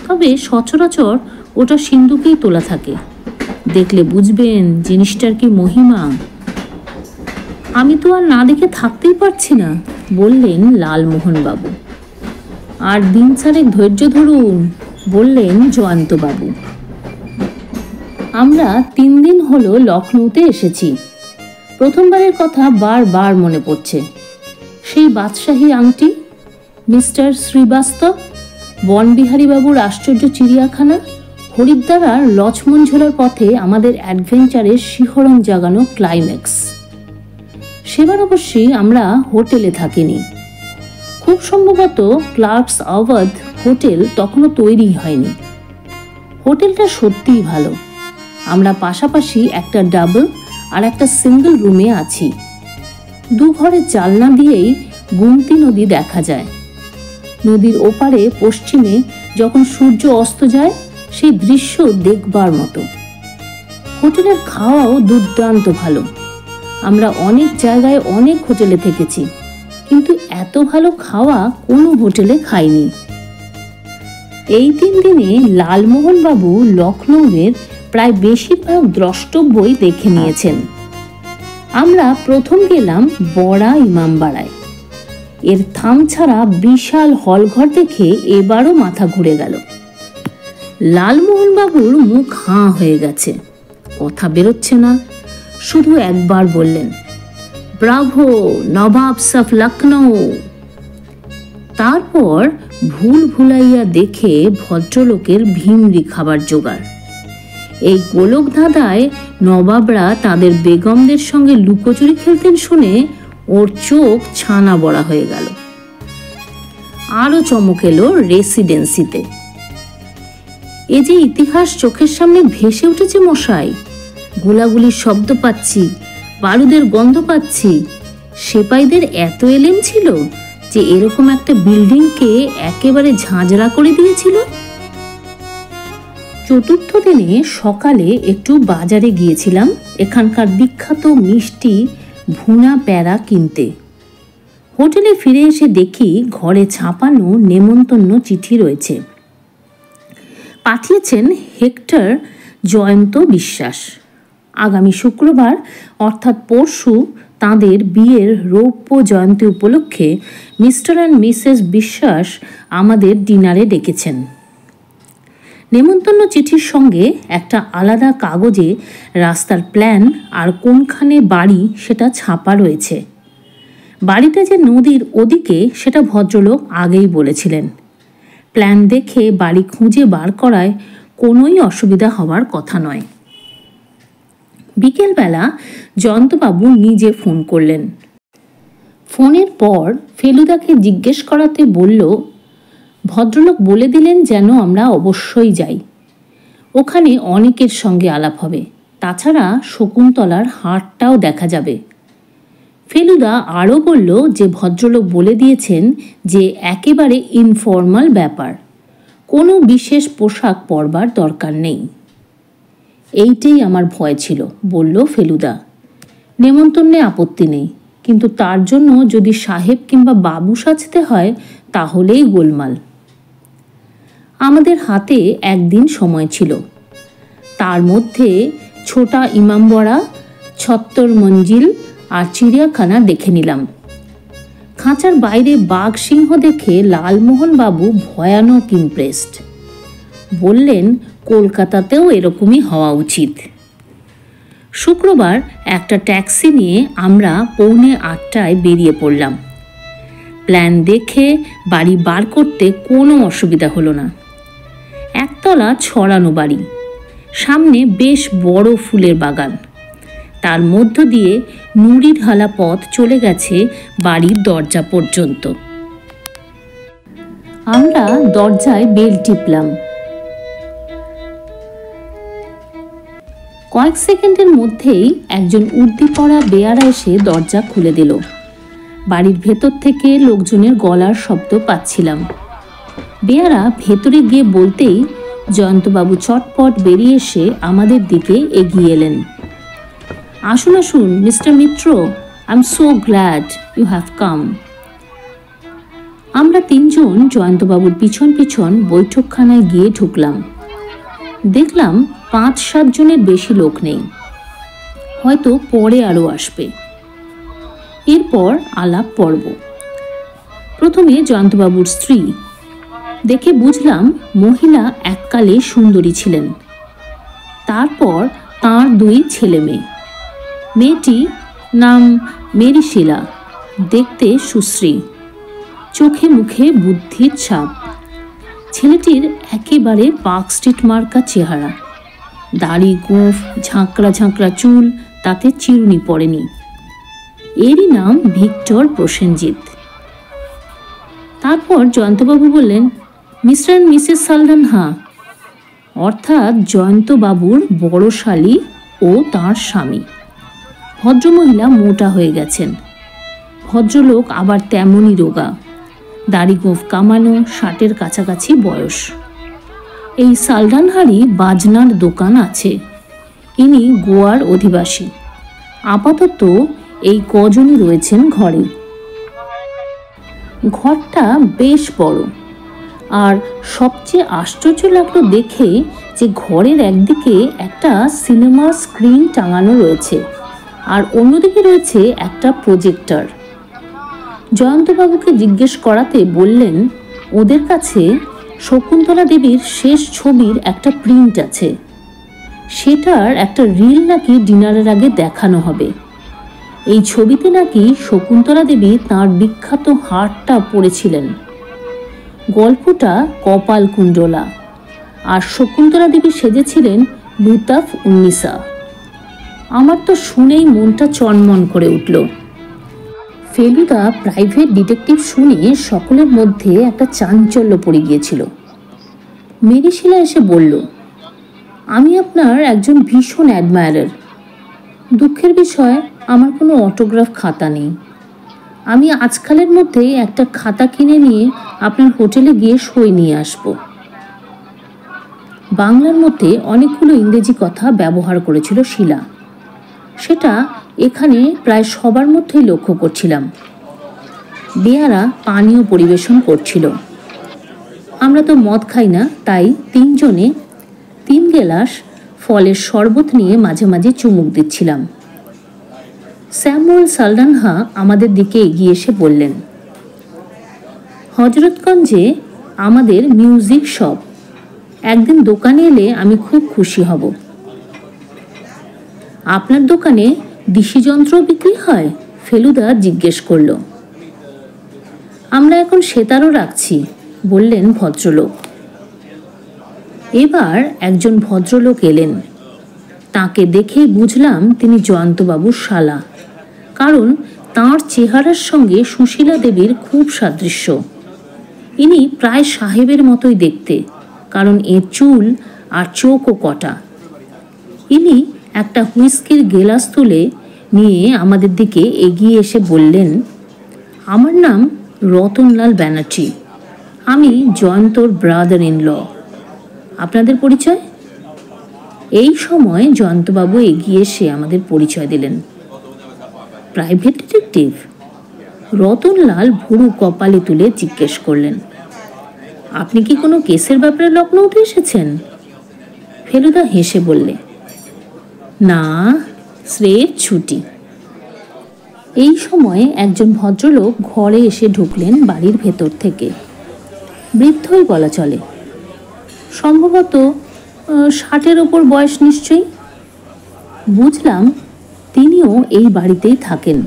তবে সচরাচর ওটা সিন্ধুকেই তোলা থাকে। দেখলে বুঝবেন জিনিসটার কি মহিমা। আমি তো আর না দেখে থাকতেই পারছি না, বললেন লালমোহন বাবু। আর 3-4 ধৈর্য ধরুন, বললেন জয়ন্তবাবু। আমরা 3 দিন হলো লখনৌতে এসেছি। প্রথমবারের কথা বারবার মনে পড়ছে। সেই বাদশাহী আংটি, মিস্টার শ্রীবাস্তব, বনবিহারীবাবুর আশ্চর্য চিড়িয়াখানা, হরিদ্বার আর লক্ষ্মণঝোলার পথে আমাদের অ্যাডভেঞ্চারের শিহরণ জাগানো ক্লাইম্যাক্স। সেবার অবশ্যই আমরা হোটেলে থাকিনি। খুব সম্ভবত ক্লার্কস আওয়াধ হোটেল তখনও তৈরি হয়নি। হোটেলটা সত্যিই ভালো। আমরা পাশাপাশি একটা ডাবল আর একটা সিঙ্গেল রুমে আছি। 2 ঘরের জানলা দিয়েই গুমতি নদী দেখা যায়। নদীর ওপারে পশ্চিমে যখন সূর্য অস্ত যায় সেই দৃশ্য দেখবার মতো। হোটেলের খাওয়াও দুর্দান্ত ভালো। আমরা অনেক জায়গায় অনেক হোটেলে থেকেছি, কিন্তু এত ভালো খাওয়া কোনো হোটেলে খাইনি। এই 3 দিনে লালমোহন বাবু লখনৌয়ের প্রায় বেশিরভাগ দ্রষ্টব্যই দেখে নিয়েছেন। আমরা প্রথম গেলাম বড়া ইমামবাড়ায়। এর থাম ছাড়া বিশাল হলঘর দেখে এবারও মাথা ঘুরে গেল। লালমোহন বাবুর মুখ হাঁ হয়ে গেছে, কথা বেরোচ্ছে না। শুধু একবার বললেন, ব্রাভো নবাবস অফ লখনৌ। তারপর ভুল ভুলাইয়া দেখে ভদ্রলোকের ভিমরি খাবার জোগাড়। এই গোলক ধাঁধায় নবাবরা তাদের বেগমদের সঙ্গে লুকোচুরি খেলতেন শুনে ওর চোখ ছানা বড়া হয়ে গেল। আরো চমক এলো রেসিডেন্সিতে। এ যে ইতিহাস চোখের সামনে ভেসে উঠেছে মশাই। গোলাগুলির শব্দ পাচ্ছি, বারুদের গন্ধ পাচ্ছি। সেপাইদের এত এলেম ছিল যে এরকম একটা বিল্ডিংকে একেবারে ঝাঁঝরা করে দিয়েছিল। চতুর্থ দিনে সকালে একটু বাজারে গিয়েছিলাম এখানকার বিখ্যাত মিষ্টি ভুনা প্যারা কিনতে। হোটেলে ফিরে এসে দেখি ঘরে ছাপানো নেমন্তন্ন চিঠি রয়েছে। পাঠিয়েছেন হেক্টর জয়ন্ত বিশ্বাস। আগামী শুক্রবার অর্থাৎ পরশু তাঁদের বিয়ের রৌপ্য জয়ন্তী উপলক্ষে মিস্টার অ্যান্ড মিসেস বিশ্বাস আমাদের ডিনারে ডেকেছেন। নেমন্তন্ন চিঠির সঙ্গে একটা আলাদা কাগজে রাস্তার প্ল্যান আর কোনখানে বাড়ি সেটা ছাপা রয়েছে। বাড়িটা যে নদীর ওদিকে সেটা ভদ্রলোক আগেই বলেছিলেন। প্ল্যান দেখে বাড়ি খুঁজে বার করায় কোনোই অসুবিধা হওয়ার কথা নয়। বিকেলবেলা জয়ন্তবাবু নিজে ফোন করলেন। ফোনের পর ফেলুদাকে জিজ্ঞেস করাতে বলল, ভদ্রলোক বলে দিলেন যেন আমরা অবশ্যই যাই। ওখানে অনেকের সঙ্গে আলাপ হবে, তাছাড়া শকুন্তলার হাটটাও দেখা যাবে। ফেলুদা আরও বলল যে ভদ্রলোক বলে দিয়েছেন যে একেবারে ইনফর্মাল ব্যাপার, কোনো বিশেষ পোশাক পরবার দরকার নেই। এইটাই আমার ভয় ছিল, বলল ফেলুদা। নেমন্তন্নে আপত্তি নেই, কিন্তু তার জন্য যদি সাহেব কিংবা বাবু সাজতে হয় তাহলেই গোলমাল। আমাদের হাতে একদিন সময় ছিল, তার মধ্যে ছোটা ইমামবাড়া, ছত্তর মঞ্জিল আর চিড়িয়াখানা দেখে নিলাম। খাঁচার বাইরে বাঘ সিংহ দেখে লালমোহন বাবু ভয়ানক ইমপ্রেসড। বললেন কলকাতাতেও এরকমই হওয়া উচিত। শুক্রবার একটা ট্যাক্সি নিয়ে আমরা 7:45 বেরিয়ে পড়লাম। প্ল্যান দেখে বাড়ি বার করতে কোনো অসুবিধা হলো না। একতলা ছড়ানো বাড়ি, সামনে বেশ বড় ফুলের বাগান, তার মধ্য দিয়ে নুড়ি ঢালা পথ চলে গেছে বাড়ির দরজা পর্যন্ত। আমরা দরজায় বেল টিপলাম। কয়েক সেকেন্ডের মধ্যেই একজন উর্দি পরা বেয়ারা এসে দরজা খুলে দিল। বাড়ির ভেতর থেকে লোকজনের গলার শব্দ পাচ্ছিলাম। বেয়ারা ভেতরে গিয়ে বলতেই জয়ন্তবাবু চটপট বেরিয়ে এসে আমাদের দিকে এগিয়ে এলেন। আসুন আসুন mister Mitra, I am so glad you have come. আমরা তিনজন জয়ন্তবাবুর পিছন পিছন বৈঠকখানায় গিয়ে ঢুকলাম। দেখলাম 5-7 জনের বেশি লোক নেই, হয়তো পরে আরও আসবে। এরপর আলাপ পর্ব। প্রথমে জয়ন্তবাবুর স্ত্রী, দেখে বুঝলাম মহিলা এককালে সুন্দরী ছিলেন। তারপর তাঁর 2 ছেলে মেয়ে। মেয়েটি নাম মেরিশিলা, দেখতে সুশ্রী, চোখে মুখে বুদ্ধির ছাপ। ছেলেটির একেবারে পার্ক স্ট্রিট মার্কা চেহারা, দাড়ি গোঁফ, ঝাঁকড়া ঝাঁকড়া চুল, তাতে চিরুনি পড়েনি। এরই নাম ভিক্টর প্রসেনজিৎ। তারপর জয়ন্তবাবু বললেন, মিস্টার অ্যান্ড মিসেস সালডানহা, অর্থাৎ জয়ন্তবাবুর বড় শালী ও তাঁর স্বামী। ভদ্রমহিলা মোটা হয়ে গেছেন, ভদ্রলোক আবার তেমনই রোগা, দাড়ি গোঁফ কামানো, 60-এর কাছাকাছি বয়স। এই সালডানহারই বাজনার দোকান আছে। ইনি গোয়ার অধিবাসী। আপাতত এই কজনই রয়েছেন ঘরে। ঘরটা বেশ বড়, আর সবচেয়ে আশ্চর্য লাগলো দেখে যে ঘরের একদিকে একটা সিনেমা স্ক্রিন টাঙানো রয়েছে আর অন্যদিকে রয়েছে একটা প্রজেক্টর। জয়ন্তবাবুকে জিজ্ঞেস করাতে বললেন ওদের কাছে শকুন্তলা দেবীর শেষ ছবির একটা প্রিন্ট আছে, সেটার একটা রিল নাকি ডিনারের আগে দেখানো হবে। এই ছবিতে নাকি শকুন্তলা দেবী তাঁর বিখ্যাত হারটা পরেছিলেন। গল্পটা কপাল কুণ্ডলা, আর শকুন্তলা দেবী সেজেছিলেন লুতাফ উন্নিসা। আমার তো শুনেই মনটা চনমন করে উঠল। ফেলুদা প্রাইভেট ডিটেকটিভ শুনে সকলের মধ্যে একটা চাঞ্চল্য পড়ে গিয়েছিল। মেরিশিলা এসে বলল, আমি আপনার একজন ভীষণ অ্যাডমায়ারার। দুঃখের বিষয় আমার কোনো অটোগ্রাফ খাতা নেই। আমি আজকালের মধ্যে একটা খাতা কিনে নিয়ে আপনার হোটেলে গিয়ে সই নিয়ে আসব। বাংলার মধ্যে অনেকগুলো ইংরেজি কথা ব্যবহার করেছিল শিলা, সেটা এখানে প্রায় সবার মধ্যেই লক্ষ্য করছিলাম। বেয়ারা পানীয় পরিবেশন করছিল। আমরা তো মদ খাই না, তাই 3 জনে 3 গেলাস ফলের শরবত নিয়ে মাঝে মাঝে চুমুক দিচ্ছিলাম। স্যামুয়েল সালডানহা আমাদের দিকে এগিয়ে এসে বললেন, হজরতগঞ্জে আমাদের মিউজিক শপ, একদিন দোকানে এলে আমি খুব খুশি হব। আপনার দোকানে দিশিযন্ত্র বিক্রি হয়? ফেলুদা জিজ্ঞেস করল। আমরা এখন সেতারও রাখছি, বললেন ভদ্রলোক। এবার একজন ভদ্রলোক এলেন। তাকে দেখেই বুঝলাম তিনি জয়ন্তবাবুর শালা, কারণ তাঁর চেহারার সঙ্গে সুশীলা দেবীর খুব সাদৃশ্য। ইনি প্রায় সাহেবের মতোই দেখতে, কারণ এর চুল আর চোখও কটা। ইনি একটা হুইস্কির গেলাস তুলে নিয়ে আমাদের দিকে এগিয়ে এসে বললেন, আমার নাম রতনলাল ব্যানার্জি, আমি জয়ন্তর ব্রাদার ইন ল। আপনাদের পরিচয়? এই সময় জয়ন্তবাবু এগিয়ে এসে আমাদের পরিচয় দিলেন। Private detective? রতনলাল ভুরু কপালে তুলে জিজ্ঞেস করলেন, আপনি কি কোনো কেসের ব্যাপারে লখনৌতে এসেছেন? ফেলুদা হেসে বললে, না, স্রেফ ছুটি। এই সময়ে একজন ভদ্রলোক ঘরে এসে ঢুকলেন বাড়ির ভেতর থেকে। বৃদ্ধই বলা চলে, সম্ভবত 60-এর ওপর বয়স নিশ্চয়ই। বুঝলাম তিনিও এই বাড়িতেই থাকেন।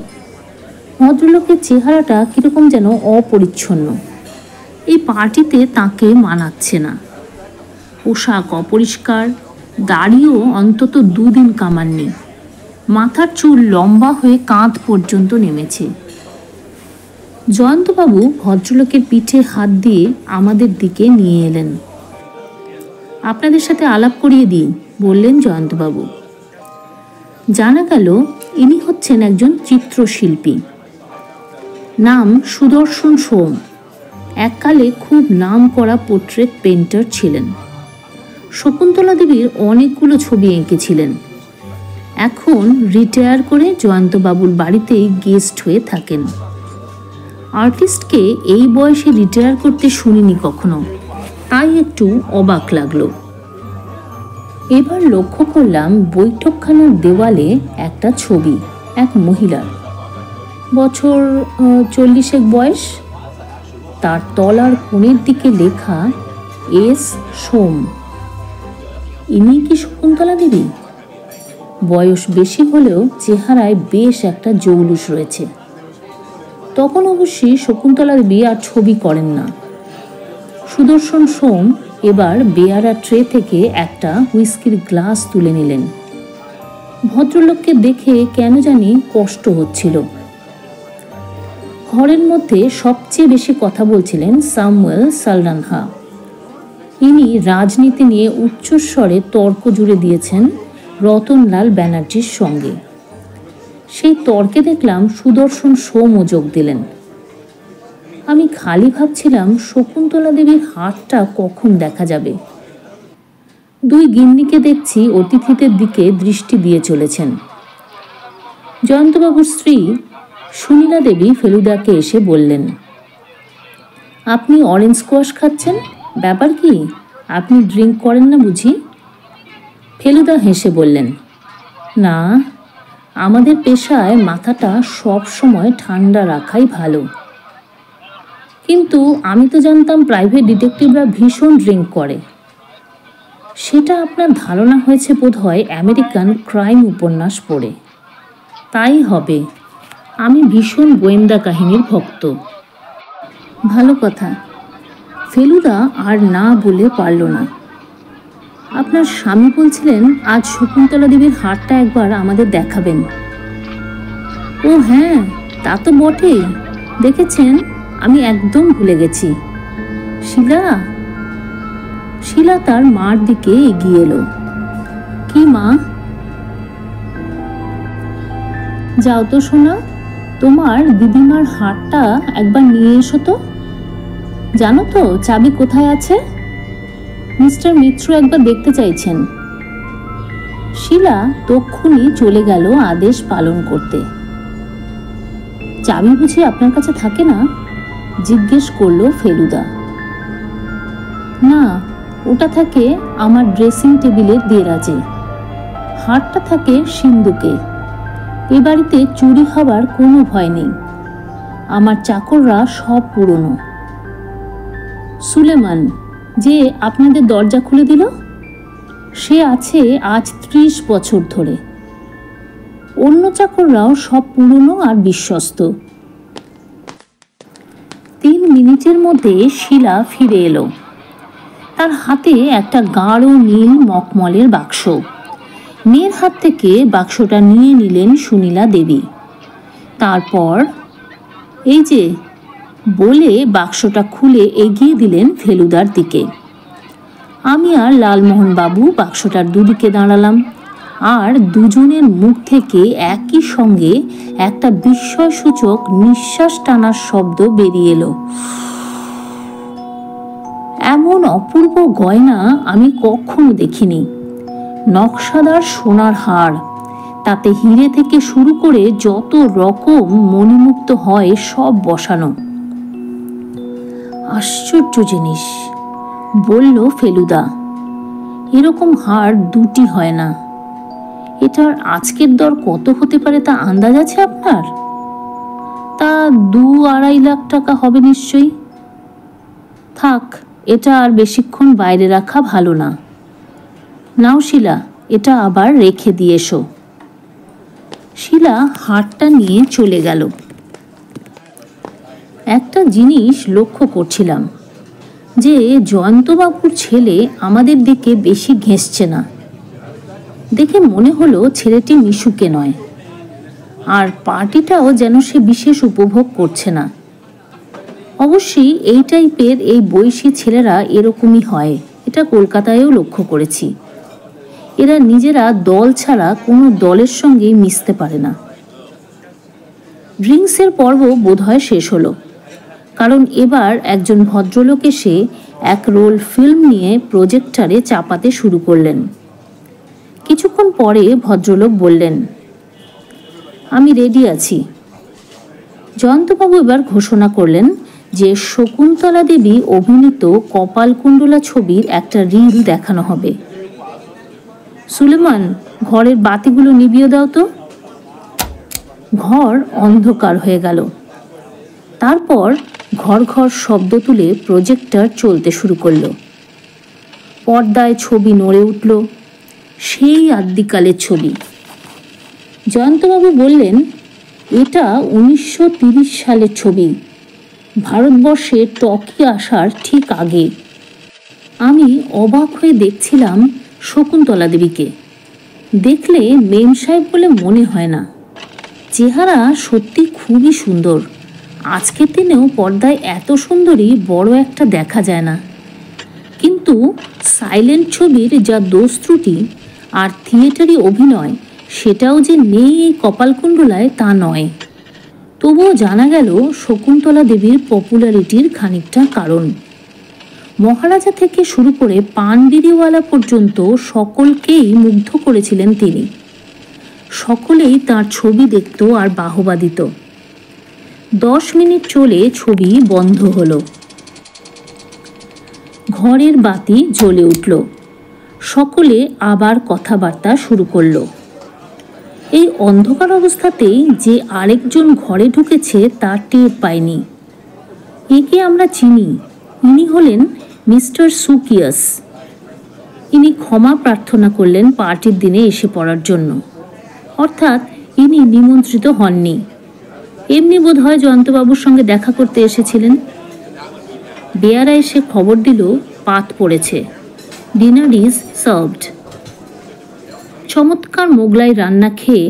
ভদ্রলোকের চেহারাটা কীরকম যেন অপরিচ্ছন্ন, এই পার্টিতে তাকে মানাচ্ছে না। পোশাক অপরিষ্কার, দাড়িও অন্তত 2 দিন কামাননি, মাথার চুল লম্বা হয়ে কাঁধ পর্যন্ত নেমেছে। জয়ন্তবাবু ভদ্রলোকের পিঠে হাত দিয়ে আমাদের দিকে নিয়ে এলেন। আপনাদের সাথে আলাপ করিয়ে দিই, বললেন জয়ন্তবাবু। জানা গেল ইনি হচ্ছেন একজন চিত্রশিল্পী, নাম সুদর্শন সোম। এককালে খুব নাম করা পোর্ট্রেট পেন্টার ছিলেন। শকুন্তলা দেবীর অনেকগুলো ছবি এঁকেছিলেন। এখন রিটায়ার করে জয়ন্তবাবুর বাড়িতেই গেস্ট হয়ে থাকেন। আর্টিস্টকে এই বয়সে রিটায়ার করতে শুনিনি কখনো, তাই একটু অবাক লাগলো। এবার লক্ষ্য করলাম বৈঠকখানার দেওয়ালে একটা ছবি, এক মহিলার, বছর 40 বয়স। তার তলার কোণের দিকে লেখা এস সোম। ইনি কি শকুন্তলা দেবী? বয়স বেশি হলেও চেহারায় বেশ একটা জৌলুস রয়েছে। তখন অবশ্যই শকুন্তলা দেবী আর ছবি করেন না। সুদর্শন সোম এবার বেয়ারা ট্রে থেকে একটা হুইস্কির গ্লাস তুলে নিলেন। ভদ্রলোককে দেখে কেন জানি কষ্ট হচ্ছিল। ঘরের মধ্যে সবচেয়ে বেশি কথা বলছিলেন সামুয়েল সালডানহা। ইনি রাজনীতি নিয়ে উচ্চস্বরে তর্ক জুড়ে দিয়েছেন রতনলাল ব্যানার্জির সঙ্গে। সেই তর্কে দেখলাম সুদর্শন সোমও যোগ দিলেন। আমি খালি ভাবছিলাম শকুন্তলা দেবীর হাতটা কখন দেখা যাবে। 2 গিন্নিকে দেখছি অতিথিদের দিকে দৃষ্টি দিয়ে চলেছেন। জয়ন্তবাবুর স্ত্রী সুনীলা দেবী ফেলুদাকে এসে বললেন, আপনি অরেঞ্জ স্কোয়াশ খাচ্ছেন, ব্যাপার কি? আপনি ড্রিঙ্ক করেন না বুঝি? ফেলুদা হেসে বললেন, না, আমাদের পেশায় মাথাটা সব সময় ঠান্ডা রাখাই ভালো। কিন্তু আমি তো জানতাম প্রাইভেট ডিটেকটিভরা ভীষণ ড্রিঙ্ক করে। সেটা আপনার ধারণা হয়েছে বোধহয় আমেরিকান ক্রাইম উপন্যাস পড়ে। তাই হবে, আমি ভীষণ গোয়েন্দা কাহিনীর ভক্ত। ভালো কথা। ফেলুদা আর না বলে পারল না। আপনার স্বামী বলছিলেন আজ শকুন্তলা দেবীর হাটটা একবার আমাদের দেখাবেন। ও হ্যাঁ, তা তো বটেই। দেখেছেন, আমি একদম ভুলে গেছি। শিলা? শিলা তার মার দিকে এগিয়ে এলো। কি মা? যাও তো সোনা, তোমার দিদিমার হাটটা একবার নিয়ে এসো তো। জানো তো চাবি কোথায় আছে? মিস্টার মিত্র একবার দেখতে চাইছেন। শিলা তক্ষুনি চলে গেল আদেশ পালন করতে। চাবি বুঝি আপনার কাছে থাকে না? জিজ্ঞেস করলো ফেলুদা। না, ওটা থাকে আমার ড্রেসিং টেবিলের দেরাজে। হাটটা থাকে সিন্ধুকে। এ বাড়িতে চুরি হবার কোনো ভয় নেই। আমার চাকররা সব পুরনো। সুলেমান, যে আপনাদের দরজা খুলে দিল, সে আছে আজ 30 বছর ধরে। অন্য চাকররাও সব পুরনো আর বিশ্বস্ত। 3 মিনিটের মধ্যে শিলা ফিরে এলো। তার হাতে একটা গাঢ় নীল মখমলের বাক্স। মেয়ের হাত থেকে বাক্সটা নিয়ে নিলেন সুনীলা দেবী। তারপর এই যে বলে বাক্সটা খুলে এগিয়ে দিলেন ফেলুদার দিকে। আমি আর লালমোহন বাবু বাক্সটার দুদিকে দাঁড়ালাম। আর দুজনের মুখ থেকে একই সঙ্গে একটা বিস্ময়সূচক নিঃশ্বাস টানার শব্দ বেরিয়ে এলো। এমন অপূর্ব গয়না আমি কখনো দেখিনি। নকশাদার সোনার হার, তাতে হিরে থেকে শুরু করে যত রকম মণিমুক্ত হয় সব বসানো। আশ্চর্য জিনিস, বলল ফেলুদা। এরকম হার দুটি হয় না। এটার আজকের দর কত হতে পারে তা আন্দাজ আছে আপনার? তা 2-2.5 লাখ টাকা হবে নিশ্চয়ই। থাক, এটা আর বেশিক্ষণ বাইরে রাখা ভালো না। নাও শিলা, এটা আবার রেখে দিয়ে এসো। শিলা হারটা নিয়ে চলে গেল। একটা জিনিস লক্ষ্য করছিলাম যে জয়ন্তবাবুর ছেলে আমাদের দিকে বেশি ঘেঁষছে না। দেখে মনে হলো ছেলেটি মিশুকে নয়, আর পার্টিটাও যেন সে বিশেষ উপভোগ করছে না। অবশ্যই এই টাইপের এই বয়সী ছেলেরা এরকমই হয়, এটা কলকাতায়ও লক্ষ্য করেছি। এরা নিজেরা দল ছাড়া কোনো দলের সঙ্গেই মিশতে পারে না। ড্রিঙ্কসের পর্ব বোধহয় শেষ হলো, কারণ এবার একজন ভদ্রলোক এসে এক রোল ফিল্ম নিয়ে প্রজেক্টরে চাপাতে শুরু করলেন। কিছুক্ষণ পরে ভদ্রলোক বললেন, আমি রেডি আছি। জয়ন্তবাবু এবার ঘোষণা করলেন যে শকুন্তলা দেবী অভিনীত কপালকুণ্ডলা ছবির একটা রিল দেখানো হবে। সুলেমান, ঘরের বাতিগুলো নিভিয়ে দাও তো। ঘর অন্ধকার হয়ে গেল। তারপর ঘর ঘর শব্দ তুলে প্রজেক্টর চলতে শুরু করলো। পর্দায় ছবি নড়ে উঠল, সেই আদ্যিকালের ছবি। জয়ন্তবাবু বললেন, এটা 1930 সালের ছবি, ভারতবর্ষে টকি আসার ঠিক আগে। আমি অবাক হয়ে দেখছিলাম শকুন্তলা দেবীকে। দেখলে মেম সাহেব বলে মনে হয় না। চেহারা সত্যি খুবই সুন্দর। আজকের দিনেও পর্দায় এত সুন্দরী বড় একটা দেখা যায় না। কিন্তু সাইলেন্ট ছবির যা দোষ ত্রুটি আর থিয়েটারি অভিনয়, সেটাও যে নেই এই কপালকুণ্ডলায় তা নয়। তবুও জানা গেল শকুন্তলা দেবীর পপুলারিটির খানিকটা কারণ। মহারাজা থেকে শুরু করে পান বিড়িওয়ালা পর্যন্ত সকলকেই মুগ্ধ করেছিলেন তিনি। সকলেই তার ছবি দেখত আর বাহবা দিত। 10 মিনিট চলে ছবি বন্ধ হলো। ঘরের বাতি জ্বলে উঠল। সকলে আবার কথাবার্তা শুরু করলো। এই অন্ধকার অবস্থাতেই যে আরেকজন ঘরে ঢুকেছে তা টের পায়নি। একে আমরা চিনি, ইনি হলেন মিস্টার সুকিয়াস। ইনি ক্ষমা প্রার্থনা করলেন পার্টির দিনে এসে পড়ার জন্য, অর্থাৎ ইনি নিমন্ত্রিত হননি। এমনি বোধ হয় জয়ন্তবাবুর সঙ্গে দেখা করতে এসেছিলেন। বেয়ারা এসে খবর দিল পাত পড়েছে, ডিনার ইজ সার্ভড। চমৎকার মোগলাই রান্না খেয়ে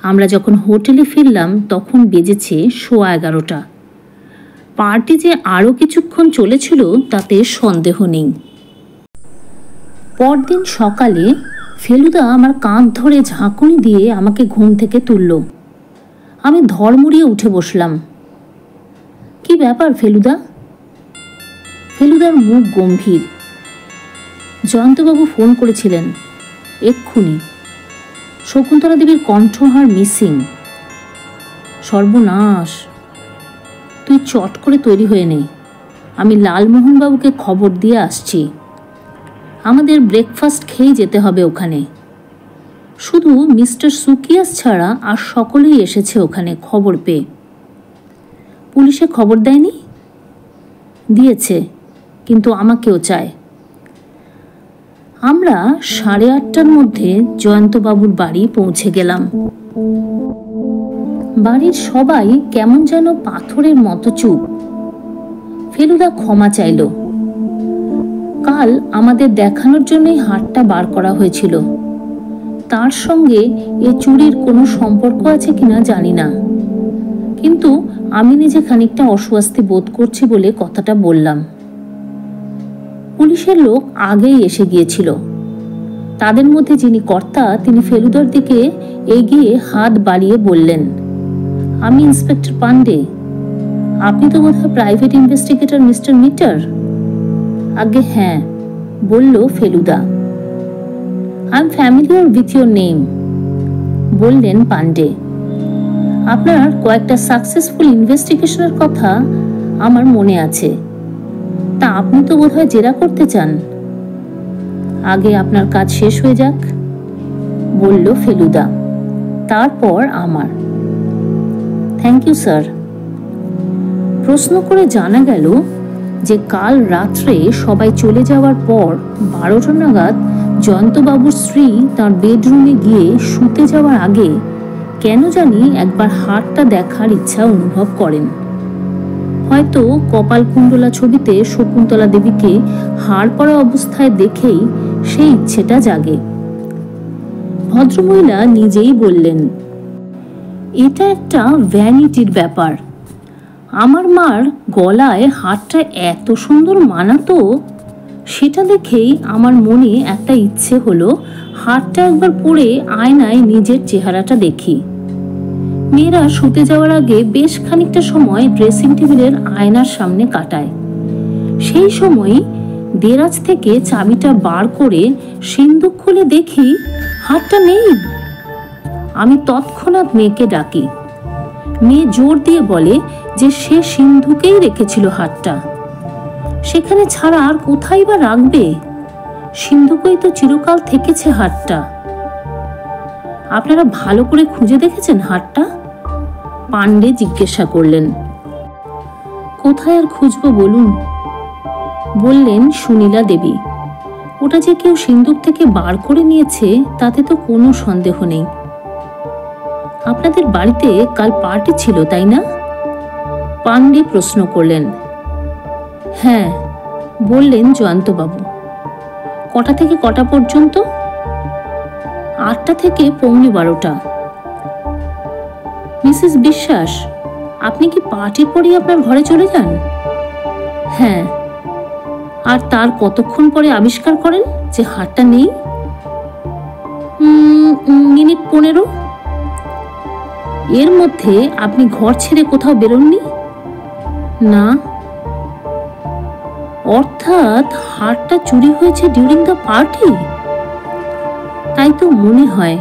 আমরা যখন হোটেলে ফিরলাম তখন বেজেছে 11:15। পার্টি যে আরও কিছুক্ষণ চলেছিল তাতে সন্দেহ নেই। পরদিন সকালে ফেলুদা আমার কাঁধ ধরে ঝাঁকুনি দিয়ে আমাকে ঘুম থেকে তুলল। আমি ধড়মড়িয়ে উঠে বসলাম। কি ব্যাপার ফেলুদা? ফেলুদার মুখ গম্ভীর। জয়ন্তবাবু ফোন করেছিলেন এক্ষুনি। শকুন্তলা দেবীর কণ্ঠহার মিসিং। সর্বনাশ! তুই চট করে তৈরি হয়ে নে, আমি লালমোহনবাবুকে খবর দিয়ে আসছি। আমাদের ব্রেকফাস্ট খেয়ে যেতে হবে ওখানে। শুধু মিস্টার সুকিয়াস ছাড়া আর সকলেই এসেছে ওখানে খবর পেয়ে। পুলিশে খবর দেয়নি? দিয়েছে, কিন্তু আমাকেও চায়। আমরা 8:30টার মধ্যে জয়ন্তবাবুর বাড়ি পৌঁছে গেলাম। বাড়ির সবাই কেমন যেন পাথরের মতো চুপ। ফেলুদা ক্ষমা চাইল। কাল আমাদের দেখানোর জন্যই হারটা বার করা হয়েছিল। তার সঙ্গে এ চুরির কোনো সম্পর্ক আছে কিনা জানি না, কিন্তু আমি নিজে খানিকটা অস্বস্তি বোধ করছি বলে কথাটা বললাম। পুলিশের লোক আগেই এসে গিয়েছিল। তাদের মধ্যে যিনি কর্তা তিনি ফেলুদার দিকে এগিয়ে হাত বাড়িয়ে বললেন, আমি ইন্সপেক্টর পান্ডে। আপনি তো বোধহয় প্রাইভেট ইনভেস্টিগেটর মিস্টার মিটার? আগে হ্যাঁ, বলল Feluda. I am familiar with your name, বললেন পান্ডে। আপনার কয়েকটা সাকসেসফুল ইনভেস্টিগেশনের কথা আমার মনে আছে। তা আপনি তো বোধহয় জেরা করতে চান। আগে আপনার কাজ শেষ হয়ে যাক, বলল ফেলুদা, তারপর আমার। Thank you sir. প্রশ্ন করে জানা গেল যে কাল রাত্রে সবাই চলে যাওয়ার পর 12টা নাগাদ জয়ন্তবাবুর স্ত্রী তার বেডরুমে গিয়ে শুতে যাওয়ার আগে কেন জানি একবার হাড়টা দেখার ইচ্ছা অনুভব করেন। হয়তো কপালকুণ্ডলা ছবিতে শকুন্তলা দেবীকে হাড় পরা অবস্থায় দেখেই সেই ইচ্ছেটা জাগে। ভদ্রমহিলা নিজেই বললেন, এটা একটা ভ্যানিটির ব্যাপার। আমার মার গলায় হারটা এত সুন্দর মানাতো, সেটা দেখেই আমার মনে একটা ইচ্ছে হলো হারটা একবার পরে আয়নায় নিজের চেহারাটা দেখি। মেয়েরা শুতে যাওয়ার আগে বেশ খানিকটা সময় ড্রেসিং টেবিলের আয়নার সামনে কাটায়। সেই সময় দেরাজ থেকে চাবিটা বার করে সিন্দুক খুলে দেখি হারটা নেই। আমি তৎক্ষণাৎ মেয়েকে ডাকি। মেয়ে জোর দিয়ে বলে যে সে সিন্ধুকেই রেখেছিল হারটা, সেখানে ছাড়া আর কোথায় বা রাখবে? সিন্ধুকেই তো চিরকাল থেকেছে হারটা। আপনারা ভালো করে খুঁজে দেখেছেন হারটা? পান্ডে জিজ্ঞাসা করলেন। কোথায় আর খুঁজবো বলুন, বললেন সুনীলা দেবী। ওটা যে কেউ সিন্ধুক থেকে বার করে নিয়েছে তাতে তো কোনো সন্দেহ নেই। আপনাদের বাড়িতে কাল পার্টি ছিল, তাই না? পান্ডে প্রশ্ন করলেন। হ্যাঁ, বললেন জয়ন্তবাবু। কটা থেকে কটা পর্যন্ত? 8টা থেকে পৌনে 12টা। মিসেস বিশ্বাস, আপনি কি পার্টির পরেই আপনার ঘরে চলে যান? হ্যাঁ। আর তার কতক্ষণ পরে আবিষ্কার করেন যে হারটা নেই? মিনিট 15। এর মধ্যে আপনি ঘর ছেড়ে কোথাও বেরোননি? না। অর্থাৎ হারটা চুরি হয়েছে ডিউরিং দ্য পার্টি? তাই তো মনে হয়,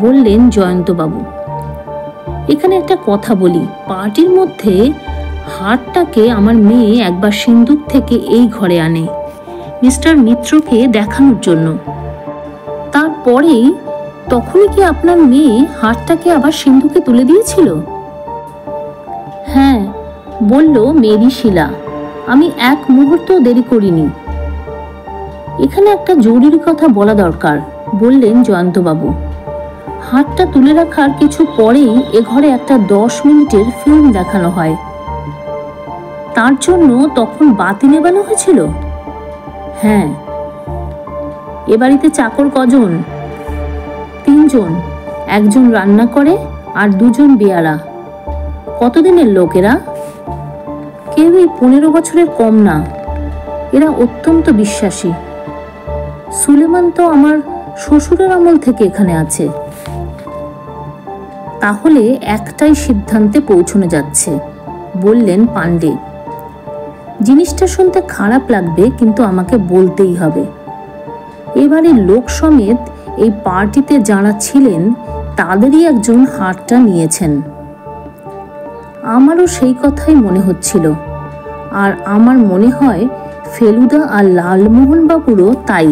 বললেন জয়ন্তবাবু। এখানে একটা কথা বলি, পার্টির মধ্যে হারটাকে আমার মেয়ে একবার সিন্ধুক থেকে এই ঘরে আনে মিস্টার মিত্রকে দেখানোর জন্য। তারপরেই তখনই কি আপনার মেয়ে হারটাকে আবার সিন্ধুকে তুলে দিয়েছিল? হ্যাঁ, বলল মেরি শিলা। আমি এক মুহূর্ত দেরি করিনি। এখানে একটা জরুরি কথা বলা দরকার, বললেন জয়ন্তবাবু। হারটা তুলে রাখার কিছু পরেই এ ঘরে একটা 10 মিনিটের ফিল্ম দেখানো হয়। তার জন্য তখন বাতি নেবানো হয়েছিল? হ্যাঁ। এ বাড়িতে চাকর কজন? 3 জন। একজন রান্না করে আর 2 জন বেয়ারা। কতদিনের লোক এরা? কেউই 15 বছরের কম না। এরা অত্যন্ত বিশ্বাসী। সুলেমান তো আমার শ্বশুরের আমল থেকে এখানে আছে। তাহলে একটাই সিদ্ধান্তে পৌঁছানো যাচ্ছে, বললেন পান্ডে। জিনিসটা শুনতে খারাপ লাগবে, কিন্তু আমাকে বলতেই হবে। এবারে লোক সমেত এই পার্টিতে যারা ছিলেন তাদেরই একজন হারটা নিয়েছেন। আমারও সেই কথাই মনে হচ্ছিল, আর আমার মনে হয় ফেলুদা আর লালমোহন বাবুরও তাই।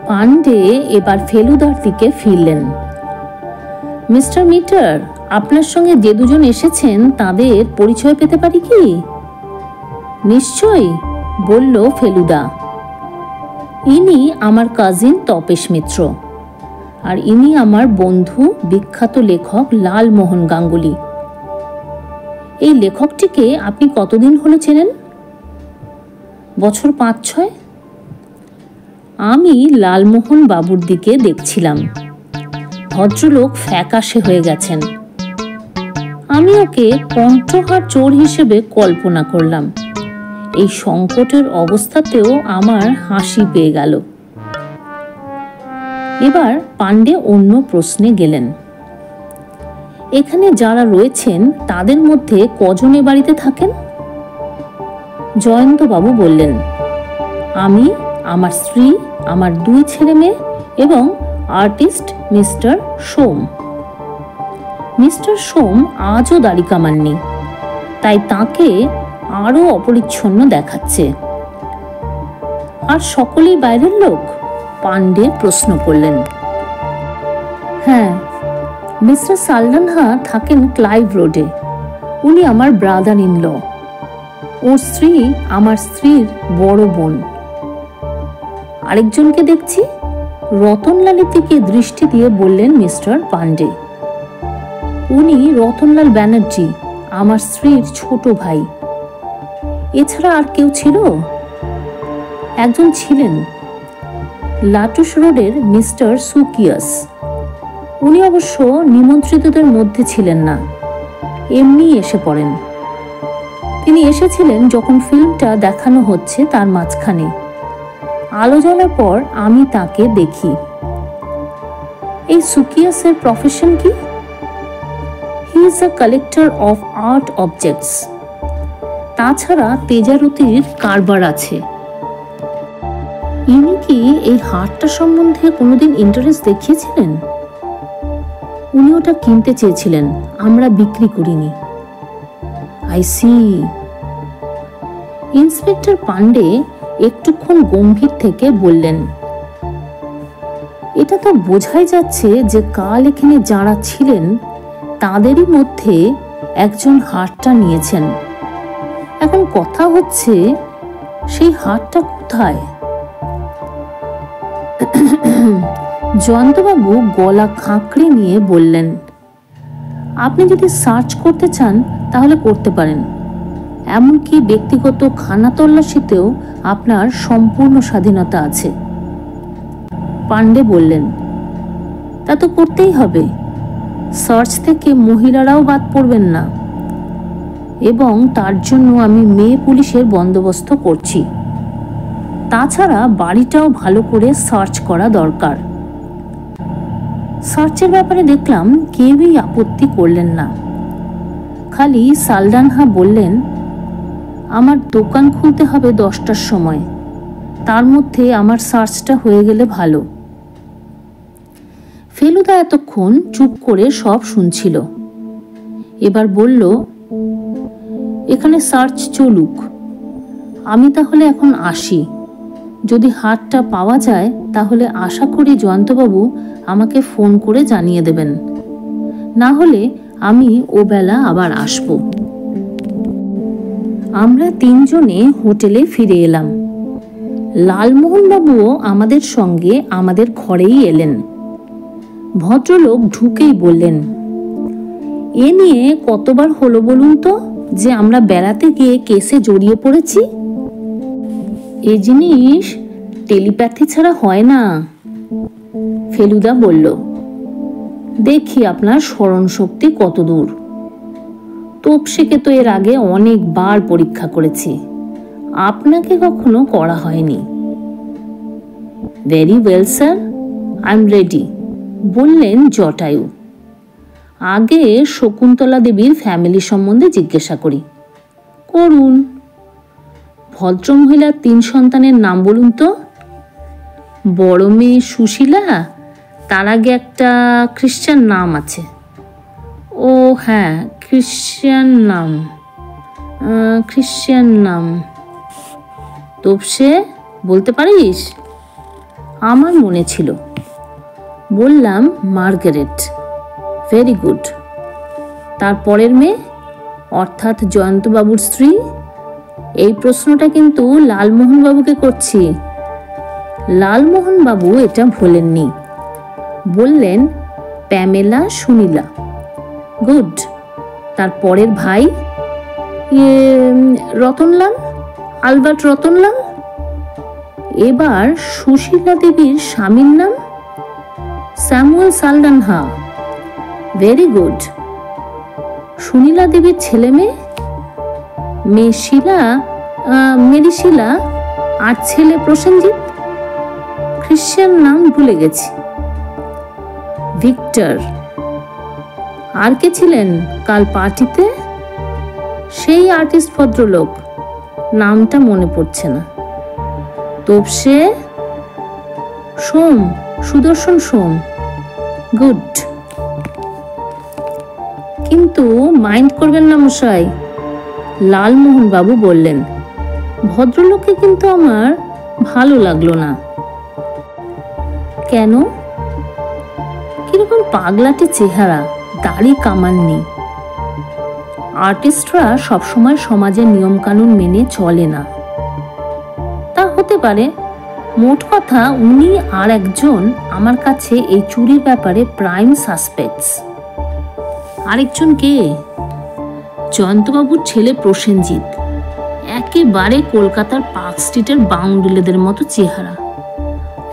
পান্ডে এবার ফেলুদার দিকে ফিরলেন। মিস্টার মিটার, আপনার সঙ্গে যে 2 জন এসেছেন তাদের পরিচয় পেতে পারি কি? নিশ্চয়ই, বলল ফেলুদা। ইনি আমার কাজিন তপেশ মিত্র, আর ইনি আমার বন্ধু বিখ্যাত লেখক লালমোহন গাঙ্গুলি। এই লেখকটিকে আপনি কতদিন হলো চেনেন? বছর 5-6। আমি লালমোহন বাবুর দিকে দেখছিলাম। ভদ্রলোক ফ্যাকাশে হয়ে গেছেন। আমি ওকে কণ্ঠহার চোর হিসেবে কল্পনা করলাম। এই সংকটের অবস্থাতেও আমার হাসি পেয়ে গেল। এবার পাণ্ডে অন্য প্রশ্নে গেলেন। এখানে যারা রয়েছেন তাদের মধ্যে কজন এ বাড়িতে থাকেন? জয়ন্তবাবু বললেন, আমি, আমার স্ত্রী, আমার 2 ছেলে মেয়ে এবং আর্টিস্ট মিস্টার সোম। মিস্টার সোম আজও দাড়ি কামাননি, তাই তাকে আরো অপরিচ্ছন্ন দেখাচ্ছে। আর সকলেই বাইরের লোক? পাণ্ডে প্রশ্ন করলেন। হ্যাঁ, মিস্টার সালডানহা থাকেন ক্লাইভ রোডে। উনি আমার ব্রাদার ইন ল। ওর স্ত্রী আমার স্ত্রীর বড় বোন। আরেকজনকে দেখছি, রতনলালের দিকে দৃষ্টি দিয়ে বললেন মিস্টার পাণ্ডে। উনি রতনলাল ব্যানার্জি, আমার স্ত্রীর ছোট ভাই। এছাড়া আর কেউ ছিল? একজন ছিলেন, লাটুস রোডের মিস্টার সুকিয়াস। উনি অবশ্য নিমন্ত্রিতদের মধ্যে ছিলেন না, এমনি এসে পড়েন। তিনি এসেছিলেন যখন ফিল্মটা দেখানো হচ্ছে তার মাঝখানে। আলো জ্বলার পর আমি তাকে দেখি। এই সুকিয়াসের প্রফেশন কি? He is a collector of art objects. তাছাড়া তেজারতির কারবার আছে। ইনি কি এই হারটা সম্বন্ধে কোনোদিন ইন্টারেস্ট দেখিয়েছিলেন? উনি ওটা কিনতে চেয়েছিলেন, আমরা বিক্রি করিনি। I see. ইন্সপেক্টর পাণ্ডে একটুক্ষণ গম্ভীর থেকে বললেন, এটা তো বোঝাই যাচ্ছে যে কাল এখানে যারা ছিলেন তাদেরই মধ্যে একজন হারটা নিয়েছেন। এখন কথা হচ্ছে সেই হারটা কোথায়? জয়ন্তবাবু গলা খাঁকড়ে নিয়ে বললেন, আপনি যদি সার্চ করতে চান তাহলে করতে পারেন। এমনকি ব্যক্তিগত খানা তল্লাশিতেও আপনার সম্পূর্ণ স্বাধীনতা আছে। পাণ্ডে বললেন, তা তো করতেই হবে। সার্চ থেকে মহিলারাও বাদ পড়বেন না, এবং তার জন্য আমি মেয়ে পুলিশের বন্দোবস্ত করছি। তাছাড়া বাড়িটাও ভালো করে সার্চ করা দরকার। সার্চের ব্যাপারে দেখলাম কেউই আপত্তি করলেন না। খালি সালডানহা বললেন, আমার দোকান খুলতে হবে 10টার সময়, তার মধ্যে আমার সার্চটা হয়ে গেলে ভালো। ফেলুদা এতক্ষণ চুপ করে সব শুনছিল। এবার বলল, এখানে সার্চ চলুক, আমি তাহলে এখন আসি। যদি হারটা পাওয়া যায় তাহলে আশা করি জয়ন্তবাবু আমাকে ফোন করে জানিয়ে দেবেন, না হলে আমি ও বেলা আবার আসব। আমরা 3 জনে হোটেলে ফিরে এলাম। লালমোহনবাবুও আমাদের সঙ্গে আমাদের ঘরেই এলেন। ভদ্রলোক ঢুকেই বললেন, এ নিয়ে কতবার হলো বলুন তো যে আমরা বেড়াতে গিয়ে কেসে জড়িয়ে পড়েছি? এ জিনিস টেলিপ্যাথি ছাড়া হয় না। ফেলুদা বলল, দেখি আপনার স্মরণ শক্তি কত দূর। তোপসেকে তো এর আগে অনেকবার পরীক্ষা করেছি, আপনাকে কখনো করা হয়নি। Very well sir, I am ready, বললেন জটায়ু। আগে শকুন্তলা দেবীর ফ্যামিলি সম্বন্ধে জিজ্ঞাসা করি। করুন। ভদ্রমহিলার 3 সন্তানের নাম বলুন তো। বড় মেয়ে সুশীলা, তার আগে একটা খ্রিশ্চান নাম আছে। ও হ্যাঁ, খ্রিশ্চান নাম। তোপসে বলতে পারিস? আমার মনে ছিল। বললাম মার্গারেট। Very good. তারপরের মেয়ে, অর্থাৎ জয়ন্তবাবুর স্ত্রী? এই প্রশ্নটা কিন্তু লালমোহনবাবুকে করছি। লালমোহনবাবু এটা ভোলেননি, বললেন প্যামেলা সুনীলা। গুড। তারপরের ভাই? রতনলাল, আলবার্ট রতনলাল। এবার সুশীলা দেবীর স্বামীর নাম? Samuel Saldanha. Very good. Sunila দেবীর ছেলে মেয়ে? মেয়ে শিলা, মেরি শিলা, আর ছেলে প্রসেনজিৎ। খ্রিশ্চান নাম ভুলে গেছি। ভিক্টর। আর কে ছিলেন কাল পার্টিতে? সেই আর্টিস্ট ভদ্রলোক, নামটা মনে পড়ছে না। তোপসে? সোম, সুদর্শন সোম। গুড। কিন্তু মাইন্ড করবেন না মশাই, লালমোহন বাবু বললেন, ভদ্রলোককে কিন্তু আমার ভালো লাগলো না। কেন? কিরকম পাগলাটে চেহারা, দাড়ি কামাননি। আর্টিস্টরা সবসময় সমাজের নিয়ম কানুন মেনে চলে না। তা হতে পারে। মোট কথা উনি আর একজন আমার কাছে এই চুরির ব্যাপারে প্রাইম সাসপেক্টস। আরেকজন কে? জয়ন্তবাবুর ছেলে প্রসেনজিৎ। একেবারে কলকাতার পার্ক স্ট্রিটের বাউন্ডুলেদের মতো চেহারা।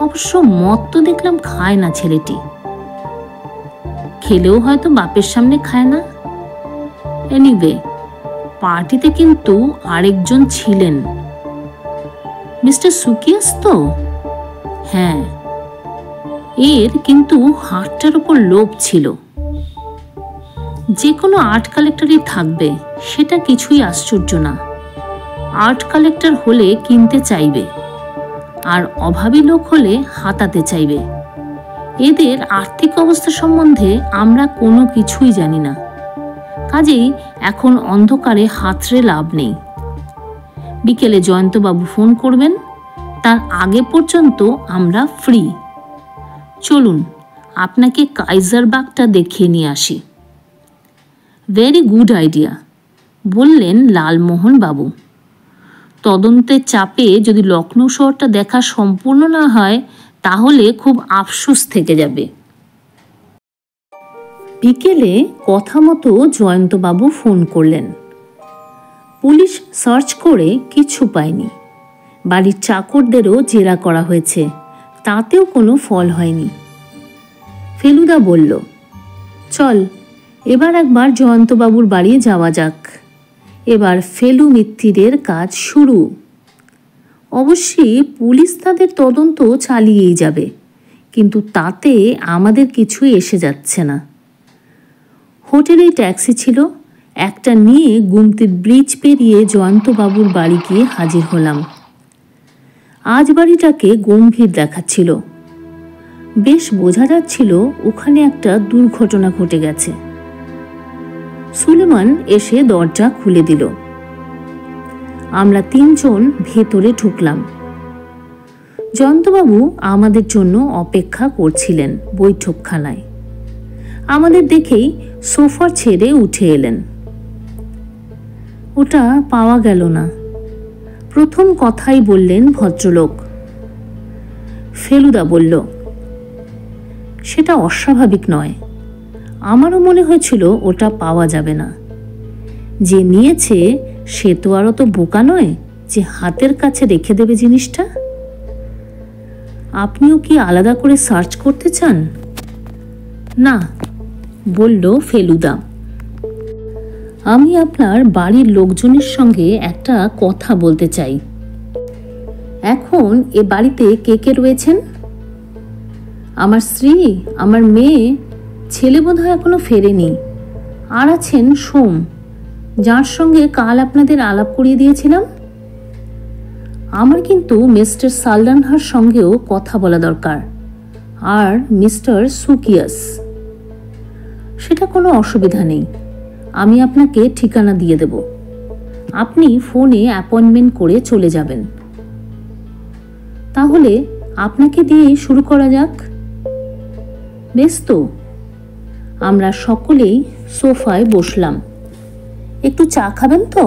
অবশ্য মদ তো দেখলাম খায় না ছেলেটি। খেলেও হয়তো বাপের সামনে খায় না। এনিওয়ে, পার্টিতে কিন্তু আরেকজন ছিলেন। মিস্টার সুকিয়াস তো? হ্যাঁ। এর কিন্তু হাতটার উপর লোভ ছিল। যে কোনো আর্ট কালেক্টরই থাকবে, সেটা কিছুই আশ্চর্য না। আর্ট কালেক্টর হলে কিনতে চাইবে, আর অভাবী লোক হলে হাতাতে চাইবে। এদের আর্থিক অবস্থা সম্বন্ধে আমরা কোনো কিছুই জানি না। কাজেই এখন অন্ধকারে হাতড়ে লাভ নেই। বিকেলে জয়ন্তবাবু ফোন করবেন, তার আগে পর্যন্ত আমরা ফ্রি। চলুন আপনাকে কাইজারবাগটা দেখিয়ে নিয়ে আসি। ভেরি গুড আইডিয়া, বললেন লালমোহন বাবু। তদন্তের চাপে যদি লখনৌ শহরটা দেখা সম্পূর্ণ না হয়, তাহলে খুব আফসোস থেকে যাবে। বিকেলে কথা মতো জয়ন্তবাবু ফোন করলেন। পুলিশ সার্চ করে কিছু পায়নি। বাড়ির চাকরদেরও জেরা করা হয়েছে, তাতেও কোনো ফল হয়নি। ফেলুদা বলল, চল এবার একবার জয়ন্তবাবুর বাড়ি যাওয়া যাক। এবার ফেলু মিত্তিরের কাজ শুরু। অবশ্যই পুলিশ তাদের তদন্ত চালিয়েই যাবে, কিন্তু তাতে আমাদের কিছুই এসে যাচ্ছে না। হোটেলেই ট্যাক্সি ছিল, একটা নিয়ে গুমতির ব্রিজ পেরিয়ে জয়ন্তবাবুর বাড়ি গিয়ে হাজির হলাম। আজ বাড়িটাকে গম্ভীর দেখাচ্ছিল। বেশ বোঝা যাচ্ছিল ওখানে একটা দুর্ঘটনা ঘটে গেছে। সুলেমান এসে দরজা খুলে দিল। আমরা তিনজন ভেতরে ঢুকলাম। জয়ন্তবাবু আমাদের জন্য অপেক্ষা করছিলেন বৈঠকখানায়। আমাদের দেখেই সোফা ছেড়ে উঠে এলেন। ওটা পাওয়া গেল না, প্রথম কথাই বললেন ভদ্রলোক। ফেলুদা বলল, সেটা অস্বাভাবিক নয়। আমারও মনে হয়েছিল ওটা পাওয়া যাবে না। যে নিয়েছে সে তো আর অত বোকা নয় যে হাতের কাছে রেখে দেবে জিনিসটা। আপনিও কি আলাদা করে সার্চ করতে চান? না, বলল ফেলুদা। আমি আপনার বাড়ির লোকজনের সঙ্গে একটা কথা বলতে চাই। এখন এ বাড়িতে কে কে রয়েছেন? আমার স্ত্রী, আমার মেয়ে, ছেলে বোধহয় এখনো ফেরেনি। আর আছেন সোম, যার সঙ্গে কাল আপনাদের আলাপ করিয়ে দিয়েছিলাম। আমার কিন্তু মিস্টার সালডানহার সঙ্গেও কথা বলা দরকার, আর মিস্টার সুকিয়াস। সেটা কোনো অসুবিধা নেই, আমি আপনাকে ঠিকানা দিয়ে দেব। আপনি ফোনে অ্যাপয়েন্টমেন্ট করে চলে যাবেন। তাহলে আপনাকে দিয়েই শুরু করা যাক। বেশ তো। আমরা সকলেই সোফায় বসলাম। একটু চা খাবেন তো?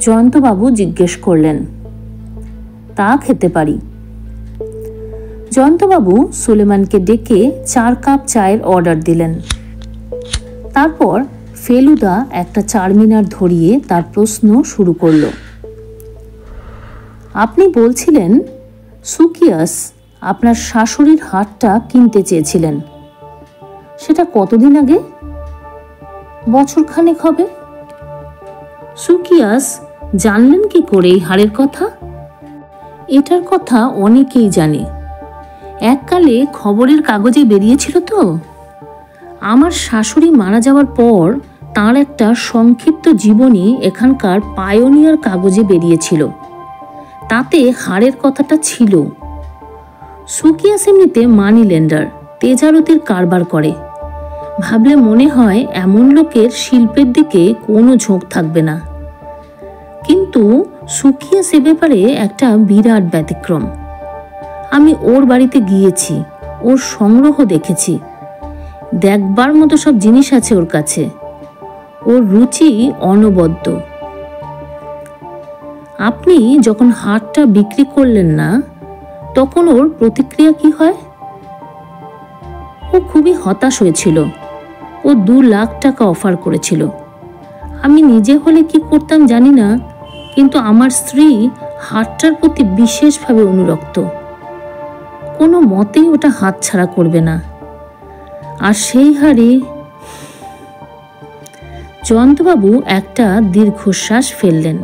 জয়ন্তবাবু জিজ্ঞেস করলেন। তা খেতে পারি। জয়ন্তবাবু সুলেমানকে ডেকে 4 কাপ চায়ের অর্ডার দিলেন। তারপর ফেলুদা একটা চারমিনার ধরিয়ে তার প্রশ্ন শুরু করল। আপনি বলছিলেন সুকিয়াস আপনার শাশুড়ির হারটা কিনতে চেয়েছিলেন। সেটা কতদিন আগে? বছরখানেক হবে। সুকিয়াস জানলেন কি করে এই হারের কথা? এটার কথা অনেকেই জানে, এককালে খবরের কাগজে বেরিয়েছিল তো। আমার শাশুড়ি মারা যাওয়ার পর তার একটা সংক্ষিপ্ত জীবনী এখানকার পায়োনিয়ার কাগজে বেরিয়েছিল। তাতে হারের কথাটা ছিল। সুকিয়াস এমনিতে মানি লেন্ডার, তেজারতির কারবার করে। ভাবলে মনে হয় এমন লোকের শিল্পের দিকে কোনো ঝোঁক থাকবে না। কিন্তু সুকিয়াস এ ব্যাপারে একটা বিরাট ব্যতিক্রম। আমি ওর বাড়িতে গিয়েছি, ওর সংগ্রহ দেখেছি। দেখবার মতো সব জিনিস আছে ওর কাছে। ওর রুচি অনবদ্য। আপনি যখন হাটটা বিক্রি করলেন না, তখন ওর প্রতিক্রিয়া কি হয়? ও খুবই হতাশ হয়েছিল। ও 2 লাখ টাকা অফার করেছিল। আমি নিজে হলে কি করতাম জানি না, কিন্তু আমার স্ত্রী হাটটার প্রতি বিশেষভাবে অনুরক্ত। কোনো মতেই ওটা হাতছাড়া করবে না। আর সেই হারে জয়ন্তবাবু একটা দীর্ঘশ্বাস ফেললেন।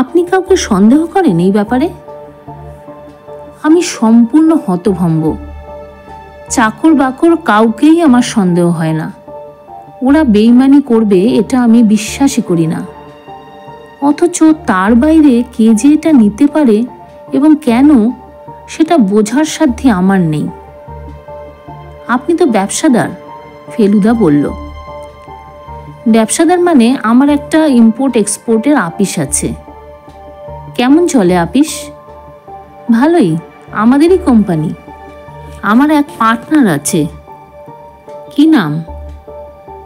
আপনি কাউকে সন্দেহ করেন এই ব্যাপারে? আমি সম্পূর্ণ হতভম্ব। চাকর বাকর কাউকেই আমার সন্দেহ হয় না। ওরা বেইমানি করবে এটা আমি বিশ্বাসই করি না। অথচ তার বাইরে কে যে এটা নিতে পারে এবং কেন, সেটা বোঝার সাধ্য আমার নেই। আপনি তো ব্যবসাদার, ফেলুদা বলল। ব্যবসাদার মানে আমার একটা ইম্পোর্ট এক্সপোর্টের আপিস আছে। কেমন চলে আপিস? ভালোই, আমাদেরই কোম্পানি। আমার এক পার্টনার আছে। কি নাম?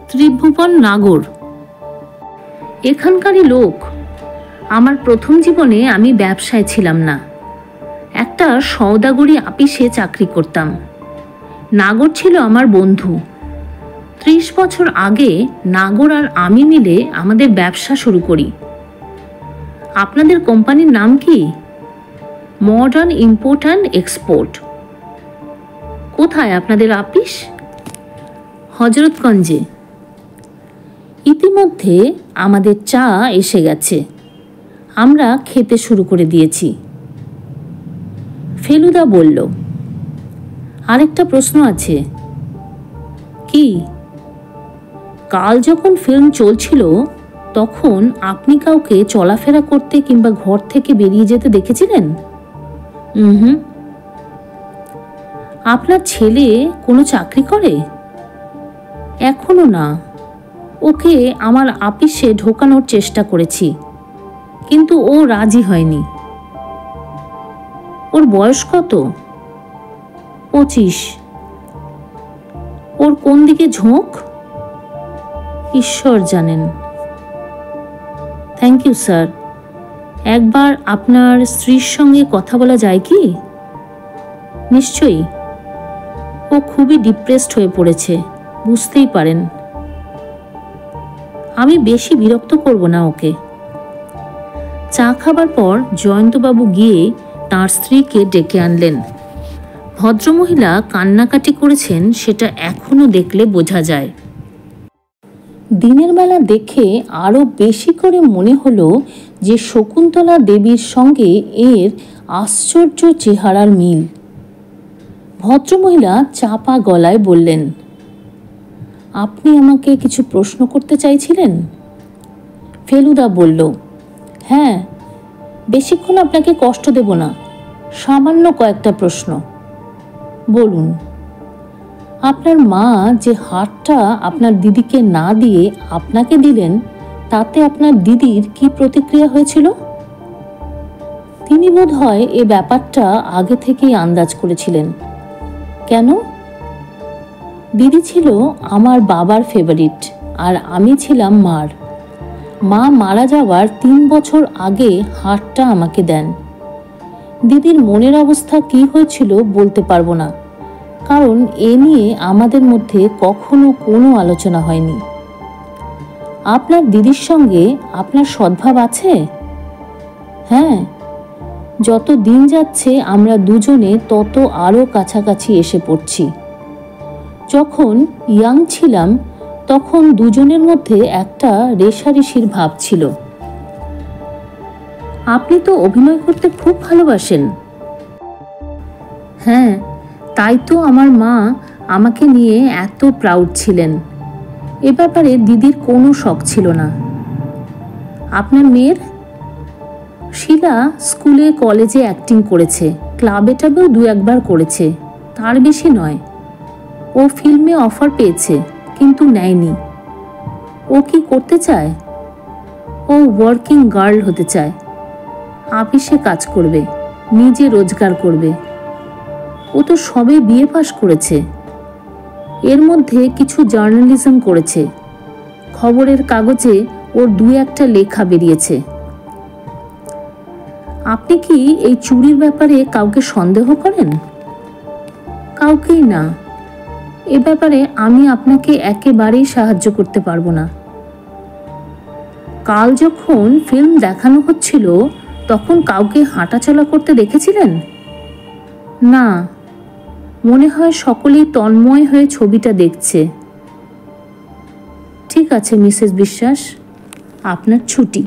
ত্রিভুবন নাগর। এখানকারই লোক। আমার প্রথম জীবনে আমি ব্যবসায় ছিলাম না, একটা সওদাগরি আপিসে চাকরি করতাম। নাগর ছিল আমার বন্ধু। 30 বছর আগে নাগর আর আমি মিলে আমাদের ব্যবসা শুরু করি। আপনাদের কোম্পানির নাম কি? Modern import and export. কোথায় আপনাদের আপিস? হজরতগঞ্জে। ইতিমধ্যে আমাদের চা এসে গেছে। আমরা খেতে শুরু করে দিয়েছি। ফেলুদা বলল, আরেকটা প্রশ্ন আছে। কি? কাল যখন ফিল্ম চলছিল তখন আপনি কাউকে চলাফেরা করতে কিংবা ঘর থেকে বেরিয়ে যেতে দেখেছিলেন? হুম। আপনার ছেলে কোনো চাকরি করে? এখনো না। ওকে আমার আপিসে ঢোকানোর চেষ্টা করেছি, কিন্তু ও রাজি হয়নি। ওর বয়স কত? 25। ওর কোন দিকে ঝোঁক? ঈশ্বর জানেন। Thank you sir. একবার আপনার স্ত্রীর সঙ্গে কথা বলা যায় কি? নিশ্চয়ই। ও খুবই ডিপ্রেসড হয়ে পড়েছে, বুঝতেই পারেন। আমি বেশি বিরক্ত করব না ওকে। চা খাবার পর জয়ন্তবাবু গিয়ে তাঁর স্ত্রীকে ডেকে আনলেন। ভদ্রমহিলা কান্নাকাটি করেছেন, সেটা এখনো দেখলে বোঝা যায়। দিনের বেলা দেখে আরো বেশি করে মনে হলো যে শকুন্তলা দেবীর সঙ্গে এর আশ্চর্য চেহারার মিল। ভদ্রমহিলা চাপা গলায় বললেন, আপনি আমাকে কিছু প্রশ্ন করতে চাইছিলেন? ফেলুদা বলল, হ্যাঁ, বেশিক্ষণ আপনাকে কষ্ট দেব না, সামান্য কয়েকটা প্রশ্ন। বলুন। আপনার মা যে হারটা আপনার দিদিকে না দিয়ে আপনাকে দিলেন, তাতে আপনার দিদির কি প্রতিক্রিয়া হয়েছিল? তিনি বোধহয় এ ব্যাপারটা আগে থেকেই আন্দাজ করেছিলেন। কেন? দিদি ছিল আমার বাবার ফেভারিট, আর আমি ছিলাম মার। মা মারা যাওয়ার 3 বছর আগে হারটা আমাকে দেন। দিদির মনের অবস্থা কি হয়েছিল বলতে পারবো না, কারণ এ নিয়ে আমাদের মধ্যে কখনো কোনো আলোচনা হয়নি। আপনার দিদির সঙ্গে আপনার সদ্ভাব আছে? হ্যাঁ, যত দিন যাচ্ছে আমরা দুজনে তত আরো কাছাকাছি এসে পড়ছি। যখন ইয়াং ছিলাম তখন দুজনের মধ্যে একটা রেষারেষির ভাব ছিল। আপনি তো অভিনয় করতে খুব ভালোবাসেন। হ্যাঁ, তাই তো আমার মা আমাকে নিয়ে এত প্রাউড ছিলেন। এ ব্যাপারে দিদির কোনো শখ ছিল না। আপনার মেয়ের? শিলা স্কুলে কলেজে অ্যাক্টিং করেছে, ক্লাবে টাবেও 2-1 বার করেছে, তার বেশি নয়। ও ফিল্মে অফার পেয়েছে কিন্তু নেয়নি। ও কি করতে চায়? ও ওয়ার্কিং গার্ল হতে চায়। অফিসে কাজ করবে, নিজে রোজগার করবে। ও তো সবে বিএ পাশ করেছে। এর মধ্যে কিছু জার্নালিজম করেছে, খবরের কাগজে ওর 2-1টা লেখা বেরিয়েছে। আপনি কি এই চুরির ব্যাপারে কাউকে সন্দেহ করেন? কাউকেই না। এ ব্যাপারে আমি আপনাকে একেবারেই সাহায্য করতে পারবো না। কাল যখন ফিল্ম দেখানো হচ্ছিল তখন কাউকে হাঁটাচলা করতে দেখেছিলেন? না, মনে হয় সকলেই তন্ময় হয়ে ছবিটা দেখছে। ঠিক আছে মিসেস বিশ্বাস, আপনার ছুটি।